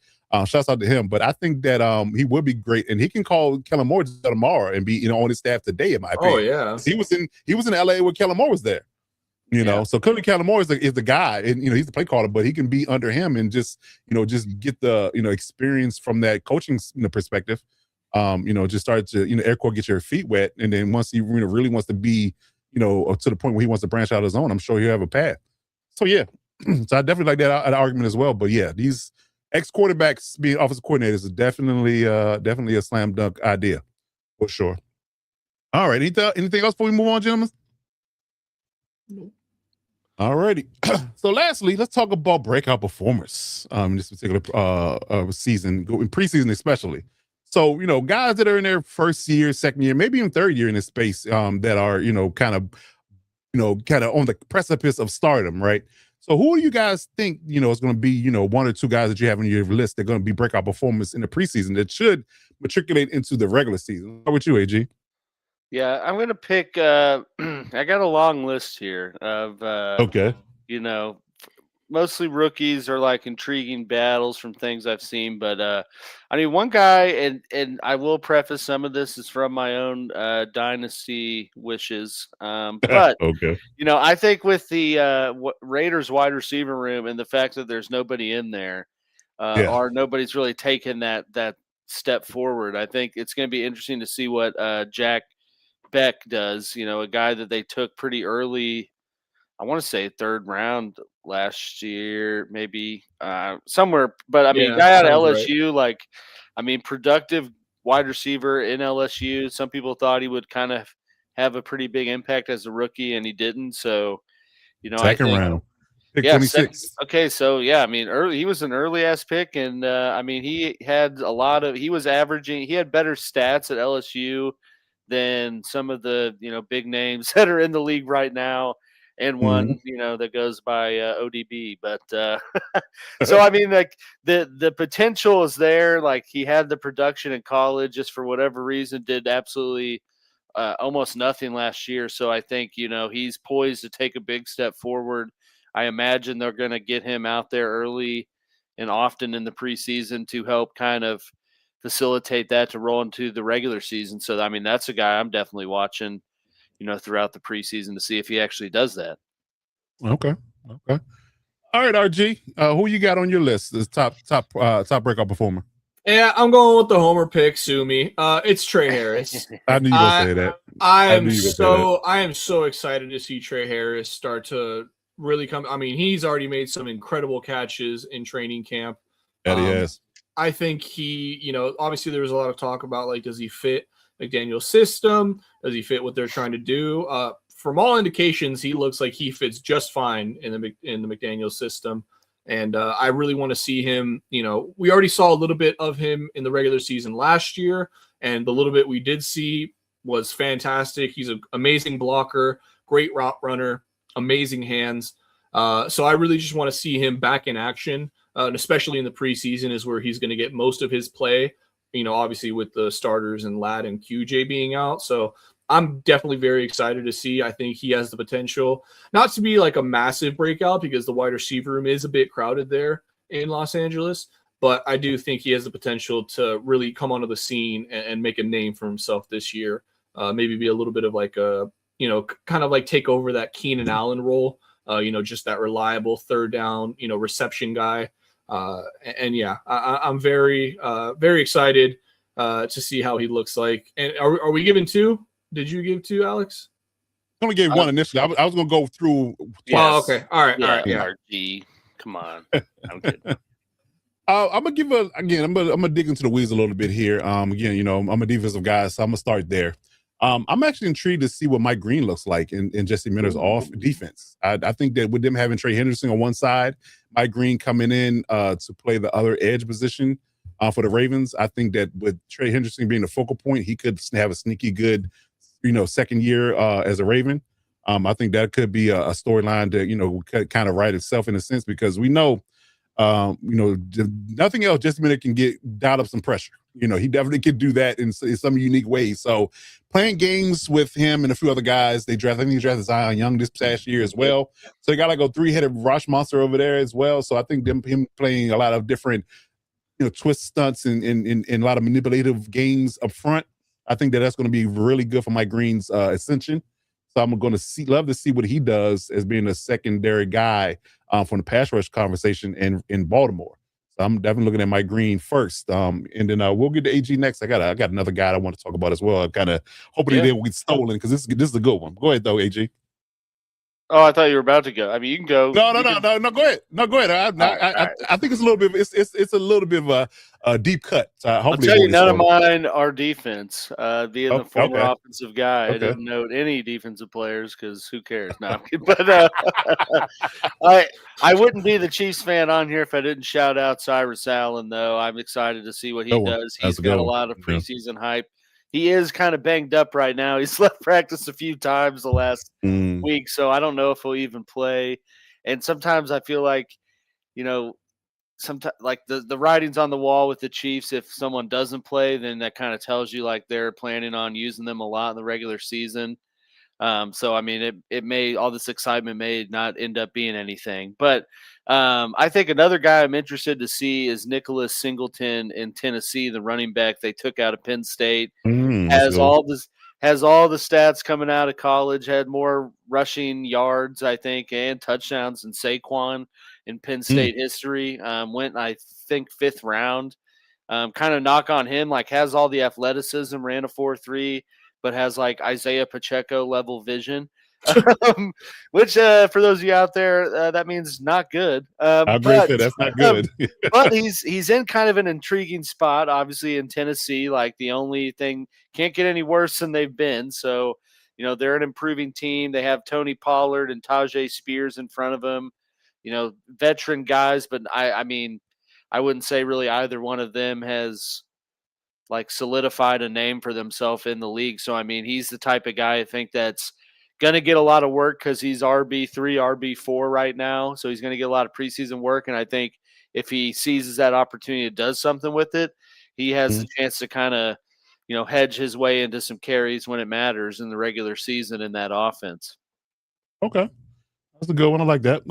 shouts out to him. But I think that he would be great, and he can call Kellen Moore tomorrow and be on his staff today. In my opinion, he was in LA when Kellen Moore was there. So clearly Kellen Moore is the guy, and he's the play caller, but he can be under him and just get the experience from that coaching perspective. Just start to, air quote, get your feet wet. And then once he really wants to be, to the point where he wants to branch out his own, I'm sure he'll have a path. So, yeah. So I definitely like that argument as well. But, yeah, these ex-quarterbacks being offensive coordinators is definitely a slam dunk idea for sure. All right. Anything else before we move on, gentlemen? Nope. All righty. So lastly, let's talk about breakout performers in this particular season, in preseason especially. So, guys that are in their first year, second year, maybe even third year in this space that are, kind of on the precipice of stardom, right? So who do you guys think, is going to be, one or two guys that you have on your list that are going to be breakout performers in the preseason that should matriculate into the regular season? How about you, AG? Yeah, I'm going to pick, I got a long list here of, okay, mostly rookies or like intriguing battles from things I've seen. But one guy, and I will preface some of this is from my own dynasty wishes. But okay, I think with the Raiders wide receiver room and the fact that there's nobody in there, or nobody's really taken that step forward, I think it's going to be interesting to see what Jack Beck does. A guy that they took pretty early. I want to say third round last year, maybe somewhere. But guy out of LSU, right. Productive wide receiver in LSU. Some people thought he would kind of have a pretty big impact as a rookie, and he didn't. So, second round, pick 26. Okay, so early. He was an early ass pick, and he had he was averaging. He had better stats at LSU than some of the big names that are in the league right now. And one, that goes by ODB. But so, the potential is there. Like, he had the production in college, just for whatever reason, did absolutely almost nothing last year. So I think, he's poised to take a big step forward. I imagine they're going to get him out there early and often in the preseason to help kind of facilitate that to roll into the regular season. So, that's a guy I'm definitely watching, throughout the preseason to see if he actually does that. Okay. All right, RG. Who you got on your list? This top breakout performer. Yeah, I'm going with the homer pick. Sue me. It's Trey Harris. I knew you were gonna say that. I am so excited to see Trey Harris start to really come. I mean, he's already made some incredible catches in training camp. That he has. I think he, obviously there was a lot of talk about like, does he fit McDaniel's system? Does he fit what they're trying to do? From all indications, he looks like he fits just fine in the McDaniel's system. And I really want to see him. We already saw a little bit of him in the regular season last year, and the little bit we did see was fantastic. He's an amazing blocker, great route runner, amazing hands. So I really just want to see him back in action, and especially in the preseason is where he's going to get most of his play, obviously with the starters and Ladd and QJ being out. So I'm definitely very excited to see. I think he has the potential not to be like a massive breakout because the wide receiver room is a bit crowded there in Los Angeles, but I do think he has the potential to really come onto the scene and make a name for himself this year. Maybe be a little bit of like a, kind of like take over that Keenan Allen role, just that reliable third down, reception guy. And yeah, I'm very, very excited to see how he looks like. And are we giving two? Did you give two, Alex? I only gave one initially. I was going to go through. Yes. Oh, okay. All right. Yeah. RG. Come on. I'm kidding. I'm gonna dig into the weeds a little bit here. Again, I'm a defensive guy, so I'm gonna start there. I'm actually intrigued to see what Mike Green looks like in Jesse Miller's off defense. I think that with them having Trey Henderson on one side, Mike Green coming in to play the other edge position for the Ravens, I think that with Trey Henderson being the focal point, he could have a sneaky good, second year as a Raven. I think that could be a storyline that kind of write itself in a sense because we know, nothing else. Jesse Miller can dial up some pressure. He definitely could do that in some unique ways. So playing games with him and a few other guys, I think he drafted Zion Young this past year as well. So they got like a 3-headed rush monster over there as well. So I think him playing a lot of different, twist stunts and a lot of manipulative games up front. I think that's going to be really good for Mike Green's ascension. So I'm going to love to see what he does as being a secondary guy from the pass rush conversation in Baltimore. So I'm definitely looking at Mike Green first, and then we'll get to AG next. I got another guy I want to talk about as well. I'm kind of hoping they will get stolen because this is a good one. Go ahead though, AG. Oh, I thought you were about to go. I mean, you can go. No. Go ahead. No, go ahead. I think it's a little bit. It's a little bit of a deep cut. I'll tell you, none of mine are defense. Being the former offensive guy, I didn't note any defensive players because who cares? No, but I wouldn't be the Chiefs fan on here if I didn't shout out Cyrus Allen. Though I'm excited to see what he does. He's got a lot of preseason hype. He is kind of banged up right now. He's left practice a few times the last week, so I don't know if he'll even play. And sometimes I feel like, sometimes like the writing's on the wall with the Chiefs. If someone doesn't play, then that kind of tells you like they're planning on using them a lot in the regular season. So I mean, it may all this excitement may not end up being anything, but I think another guy I'm interested to see is Nicholas Singleton in Tennessee, the running back they took out of Penn State. Has all the stats coming out of college. Had more rushing yards, I think, and touchdowns than Saquon in Penn State history. Went, I think, 5th round. Kind of knock on him, like has all the athleticism, ran a 4.3. But has like Isaiah Pacheco level vision, which for those of you out there, that means not good. I agree with that's not good. But he's in kind of an intriguing spot, obviously in Tennessee. Like the only thing can't get any worse than they've been. So they're an improving team. They have Tony Pollard and Tajay Spears in front of them. Veteran guys, but I mean, I wouldn't say really either one of them has like solidified a name for themselves in the league. So, I mean, he's the type of guy I think that's going to get a lot of work because he's RB3, RB4 right now. So he's going to get a lot of preseason work. And I think if he seizes that opportunity and does something with it, he has the chance to kind of, hedge his way into some carries when it matters in the regular season in that offense. Okay. That's a good one. I like that.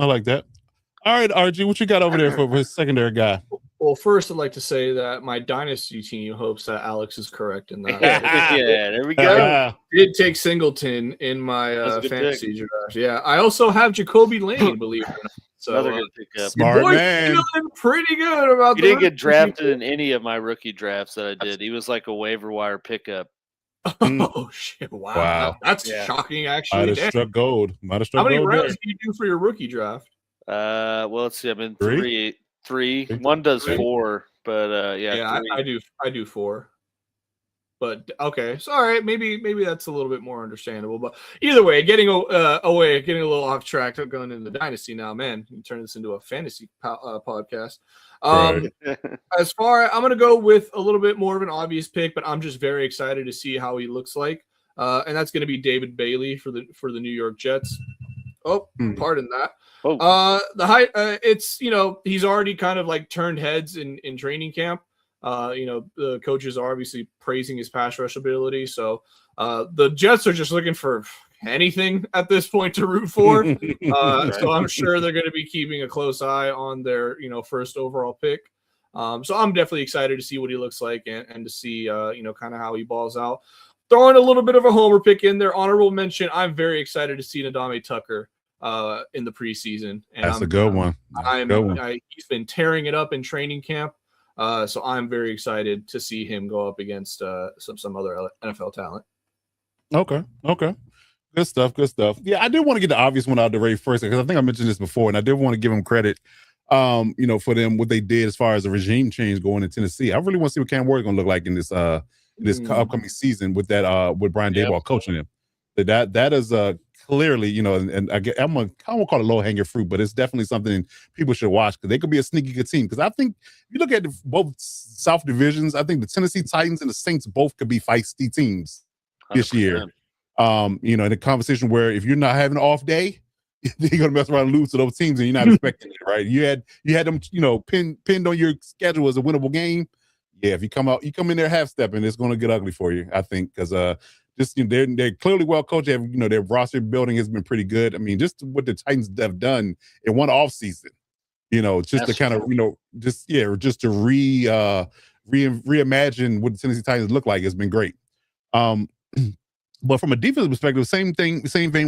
All right, RG, what you got over there for his secondary guy? Well, first, I'd like to say that my dynasty team hopes that Alex is correct in that. Yeah, there we go. I did take Singleton in my fantasy draft. Yeah, I also have Jacoby Lane, believe it or not. So Another good pickup. Smart man. Feeling pretty good about. He didn't get drafted in any of my rookie drafts that I did. He was like a waiver wire pickup. Oh shit! Wow. That's shocking. Actually, Might have struck gold. How many rounds do you do for your rookie draft? Well, let's see. I'm in Three? three. One does 4, but I do 4. But okay, so all right, maybe that's a little bit more understandable. But either way, getting a little off track, going into the dynasty now, man. You turn this into a fantasy podcast. Right. As far, I'm going to go with a little bit more of an obvious pick, but I'm just very excited to see how he looks like, and that's going to be David Bailey for the New York Jets. Oh, pardon that. Oh. The height, it's he's already kind of like turned heads in training camp. The coaches are obviously praising his pass rush ability. So the Jets are just looking for anything at this point to root for. So I'm sure they're going to be keeping a close eye on their, first overall pick. So I'm definitely excited to see what he looks like and to see, kind of how he balls out. Throwing a little bit of a homer pick in there. Honorable mention. I'm very excited to see Nadame Tucker in the preseason. And That's a good one. He's been tearing it up in training camp. So I'm very excited to see him go up against some other NFL talent. Okay. Good stuff. Yeah, I did want to get the obvious one out of the way first because I think I mentioned this before, and I did want to give them credit, for them what they did as far as the regime change going in Tennessee. I really want to see what Cam Ward's going to look like in this upcoming season with that with Brian Daboll coaching him. That is clearly, and I won't call it low hanging fruit, but it's definitely something people should watch because they could be a sneaky good team. Because I think if you look at both South divisions, I think the Tennessee Titans and the Saints both could be feisty teams this 100%. Year. In a conversation where if you're not having an off day, you're gonna mess around and lose to those teams, and you're not expecting it, right? You had them, pinned on your schedule as a winnable game. Yeah, if you come in there half stepping, it's gonna get ugly for you, I think, because they're clearly well coached. They have, their roster building has been pretty good. I mean, just what the Titans have done in one offseason, just to kind of, just to reimagine what the Tennessee Titans look like has been great. But from a defensive perspective, same vein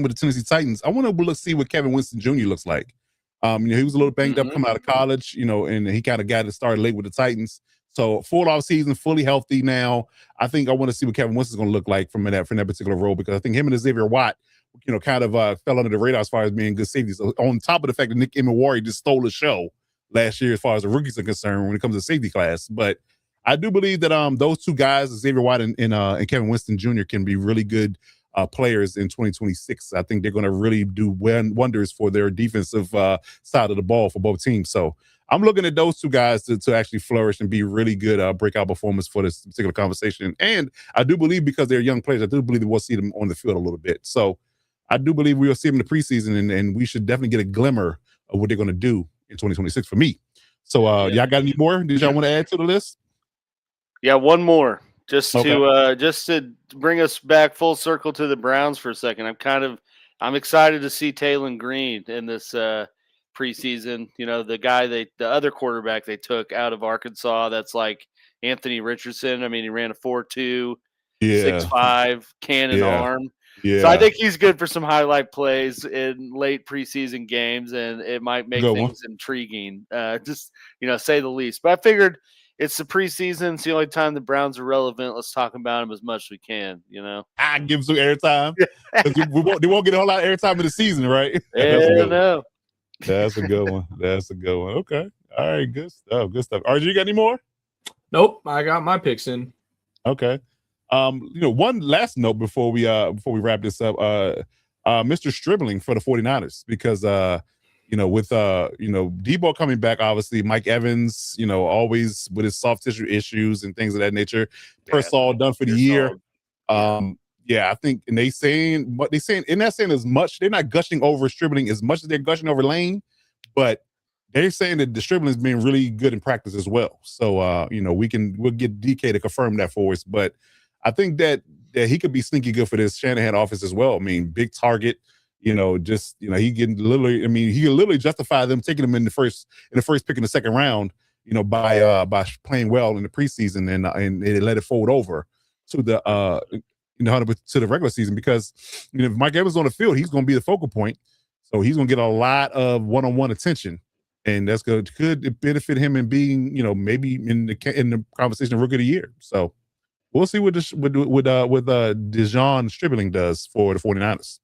with the Tennessee Titans. I want to see what Kevin Winston Jr. looks like. He was a little banged up coming out of college, and he kind of got it started late with the Titans. So full off season, fully healthy now. I think I want to see what Kevin Winston's going to look like from that particular role, because I think him and Xavier Watt, kind of fell under the radar as far as being good safeties. So on top of the fact that Nick Emeagwari just stole the show last year as far as the rookies are concerned when it comes to safety class. But I do believe that those two guys, Xavier Watt and Kevin Winston Jr., can be really good players in 2026. I think they're going to really do wonders for their defensive side of the ball for both teams. So I'm looking at those two guys to actually flourish and be really good breakout performance for this particular conversation. And I do believe, because they're young players, I do believe that we'll see them on the field a little bit. So I do believe we'll see them in the preseason, and we should definitely get a glimmer of what they're going to do in 2026 for me. So y'all got any more? Did y'all want to add to the list? Yeah, one more. Just to bring us back full circle to the Browns for a second. I'm excited to see Taylon Green in this preseason. The other quarterback they took out of Arkansas, that's like Anthony Richardson. I mean, he ran a 4.2, 6'5", cannon arm. Yeah. So I think he's good for some highlight plays in late preseason games, and it might make things intriguing, say the least. But I figured it's the preseason. It's the only time the Browns are relevant. Let's talk about them as much as we can, I give them some airtime. They won't get a whole lot of airtime in the season, right? No. That's a good one. Okay. All right. Good stuff. RG, you got any more? Nope. I got my picks in. Okay. One last note before we wrap this up. Mr. Stribling for the 49ers, because with Debo coming back, obviously Mike Evans, always with his soft tissue issues and things of that nature. Persall done for the year. I think, and they're not saying as much. They're not gushing over Stribling as much as they're gushing over Lane, but they're saying that the Stribling has been really good in practice as well. So we'll get DK to confirm that for us. But I think that he could be sneaky good for this Shanahan offense as well. I mean, big target. He can literally justify them taking him in the first pick in the second round, by playing well in the preseason and they let it fold over to the to the regular season, because if Mike Evans is on the field, he's going to be the focal point. So he's going to get a lot of one-on-one attention, and that's could benefit him in being, maybe in the conversation of Rookie of the Year. So we'll see what Dejon Stribling does for the 49ers.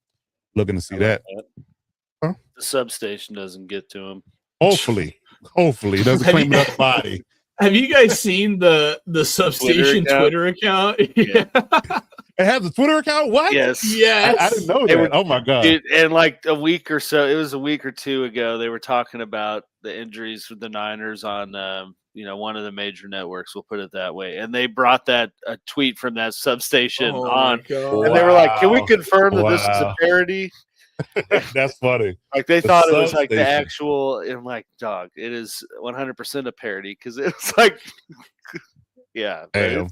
Looking to see that. Huh? The substation doesn't get to him. Hopefully he doesn't claim another body. Have you guys seen the substation Twitter account? Yeah. It has a Twitter account? What? Yes. I didn't know that. Oh my God. Dude, and like a week or so, it was a week or two ago, they were talking about the injuries with the Niners on one of the major networks, we'll put it that way. And they brought a tweet from that substation on. And they were like, can we confirm that this is a parody? That's funny. Like they thought it was like the actual, and I'm like, dog, it is 100% a parody because it was like, yeah. Damn.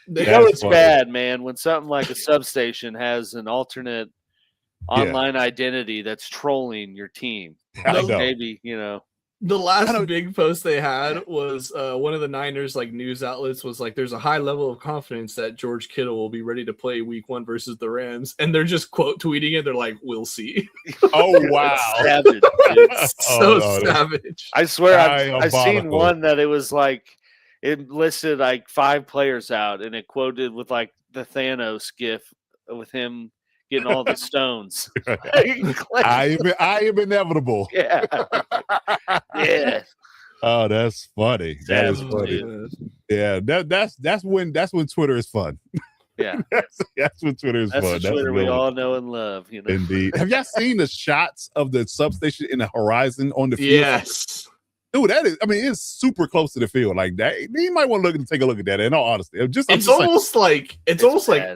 It's bad, man, when something like a substation has an alternate online identity that's trolling your team. Maybe, The last big post they had was one of the Niners news outlets was like, there's a high level of confidence that George Kittle will be ready to play week 1 versus the Rams. And they're just quote tweeting it. They're like, we'll see. Oh, wow. Savage, dude. Savage. I swear I've seen one that it was like, it listed like 5 players out and it quoted with like the Thanos gif with him getting all the stones. I am inevitable. Yeah. Yeah. Oh, that's funny. That is funny. Dude. Yeah, that's when Twitter is fun. Yeah. That's when Twitter is fun. That's the Twitter we all know and love. Indeed. Have y'all seen the shots of the substation in the horizon on the field? Yes. Dude, it's super close to the field. Like that, you might want to take a look at that. In all honesty, it's almost like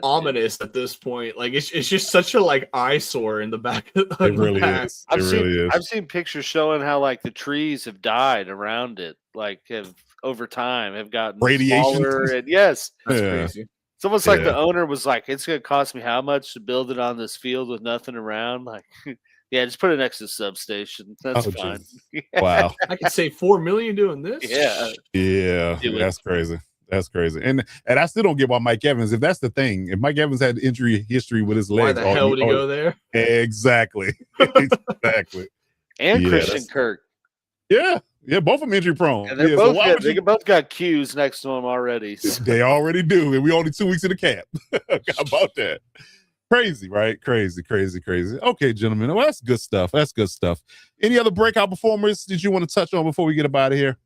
ominous at this point. Like it's just such a eyesore in the back. It really is. I've seen pictures showing how the trees have died around it, have over time have gotten radiation. Smaller and yes, that's crazy. It's almost like the owner was like, "It's going to cost me how much to build it on this field with nothing around?" Like. Yeah, just put it next to the substation. That's fine. Wow. I could save $4 million doing this. Yeah. That's crazy. That's crazy. And I still don't get why Mike Evans, if that's the thing, if Mike Evans had injury history with his legs. Why the hell would he go there? Exactly. Exactly. And Christian Kirk. Yeah. Yeah, both of them injury prone. And they both got Qs next to them already. So. They already do. And we only 2 weeks in the camp. How about that? Crazy, right? Crazy. Okay, gentlemen. Well, that's good stuff. Any other breakout performers did you want to touch on before we get up out of here?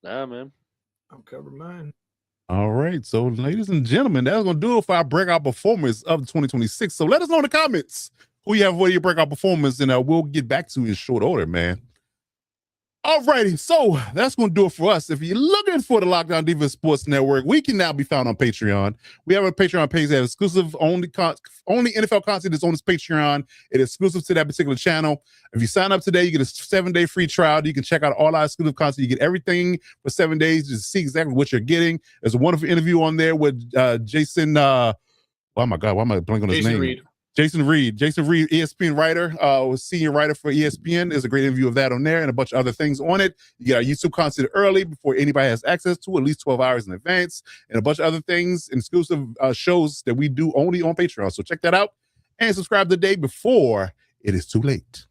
Nah, man. I'll cover mine. All right. So, ladies and gentlemen, that's going to do it for our breakout performers of 2026. So, let us know in the comments who you have for your breakout performers, and we'll get back to you in short order, man. All righty, so that's going to do it for us. If you're looking for the Lockdown Defense Sports Network, we can now be found on Patreon. We have a Patreon page that has exclusive only NFL content that's on this Patreon. It is exclusive to that particular channel. If you sign up today, you get a 7-day free trial. You can check out all our exclusive content. You get everything for 7 days to see exactly what you're getting. There's a wonderful interview on there with Jason. Oh my God, why am I blanking on his name? Jason Reed, ESPN writer, senior writer for ESPN. There's a great interview of that on there and a bunch of other things on it. You get our YouTube content early before anybody has access to it, at least 12 hours in advance, and a bunch of other things, exclusive shows that we do only on Patreon. So check that out and subscribe the day before it is too late.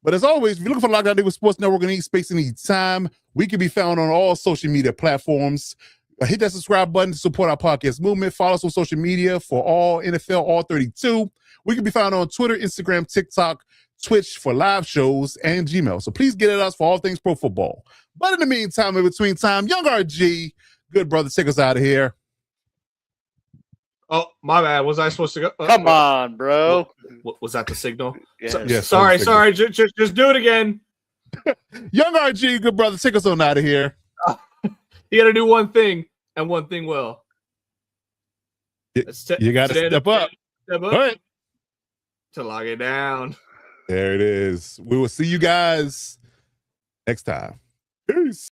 But as always, if you're looking for Lockdown Defense Sports Network and need space and need time, we can be found on all social media platforms. Hit that subscribe button to support our podcast movement. Follow us on social media for all NFL, all 32. We can be found on Twitter, Instagram, TikTok, Twitch for live shows, and Gmail. So please get at us for all things pro football. But in the meantime, in between time, young RG, good brother, take us out of here. Oh, my bad. Was I supposed to go? Come on, bro. Was that the signal? Yes. Sorry. Just do it again. Young RG, good brother, take us on out of here. You got to do one thing and one thing well. You got to step up. Step up. All right. To lock it down. There it is. We will see you guys next time. Peace.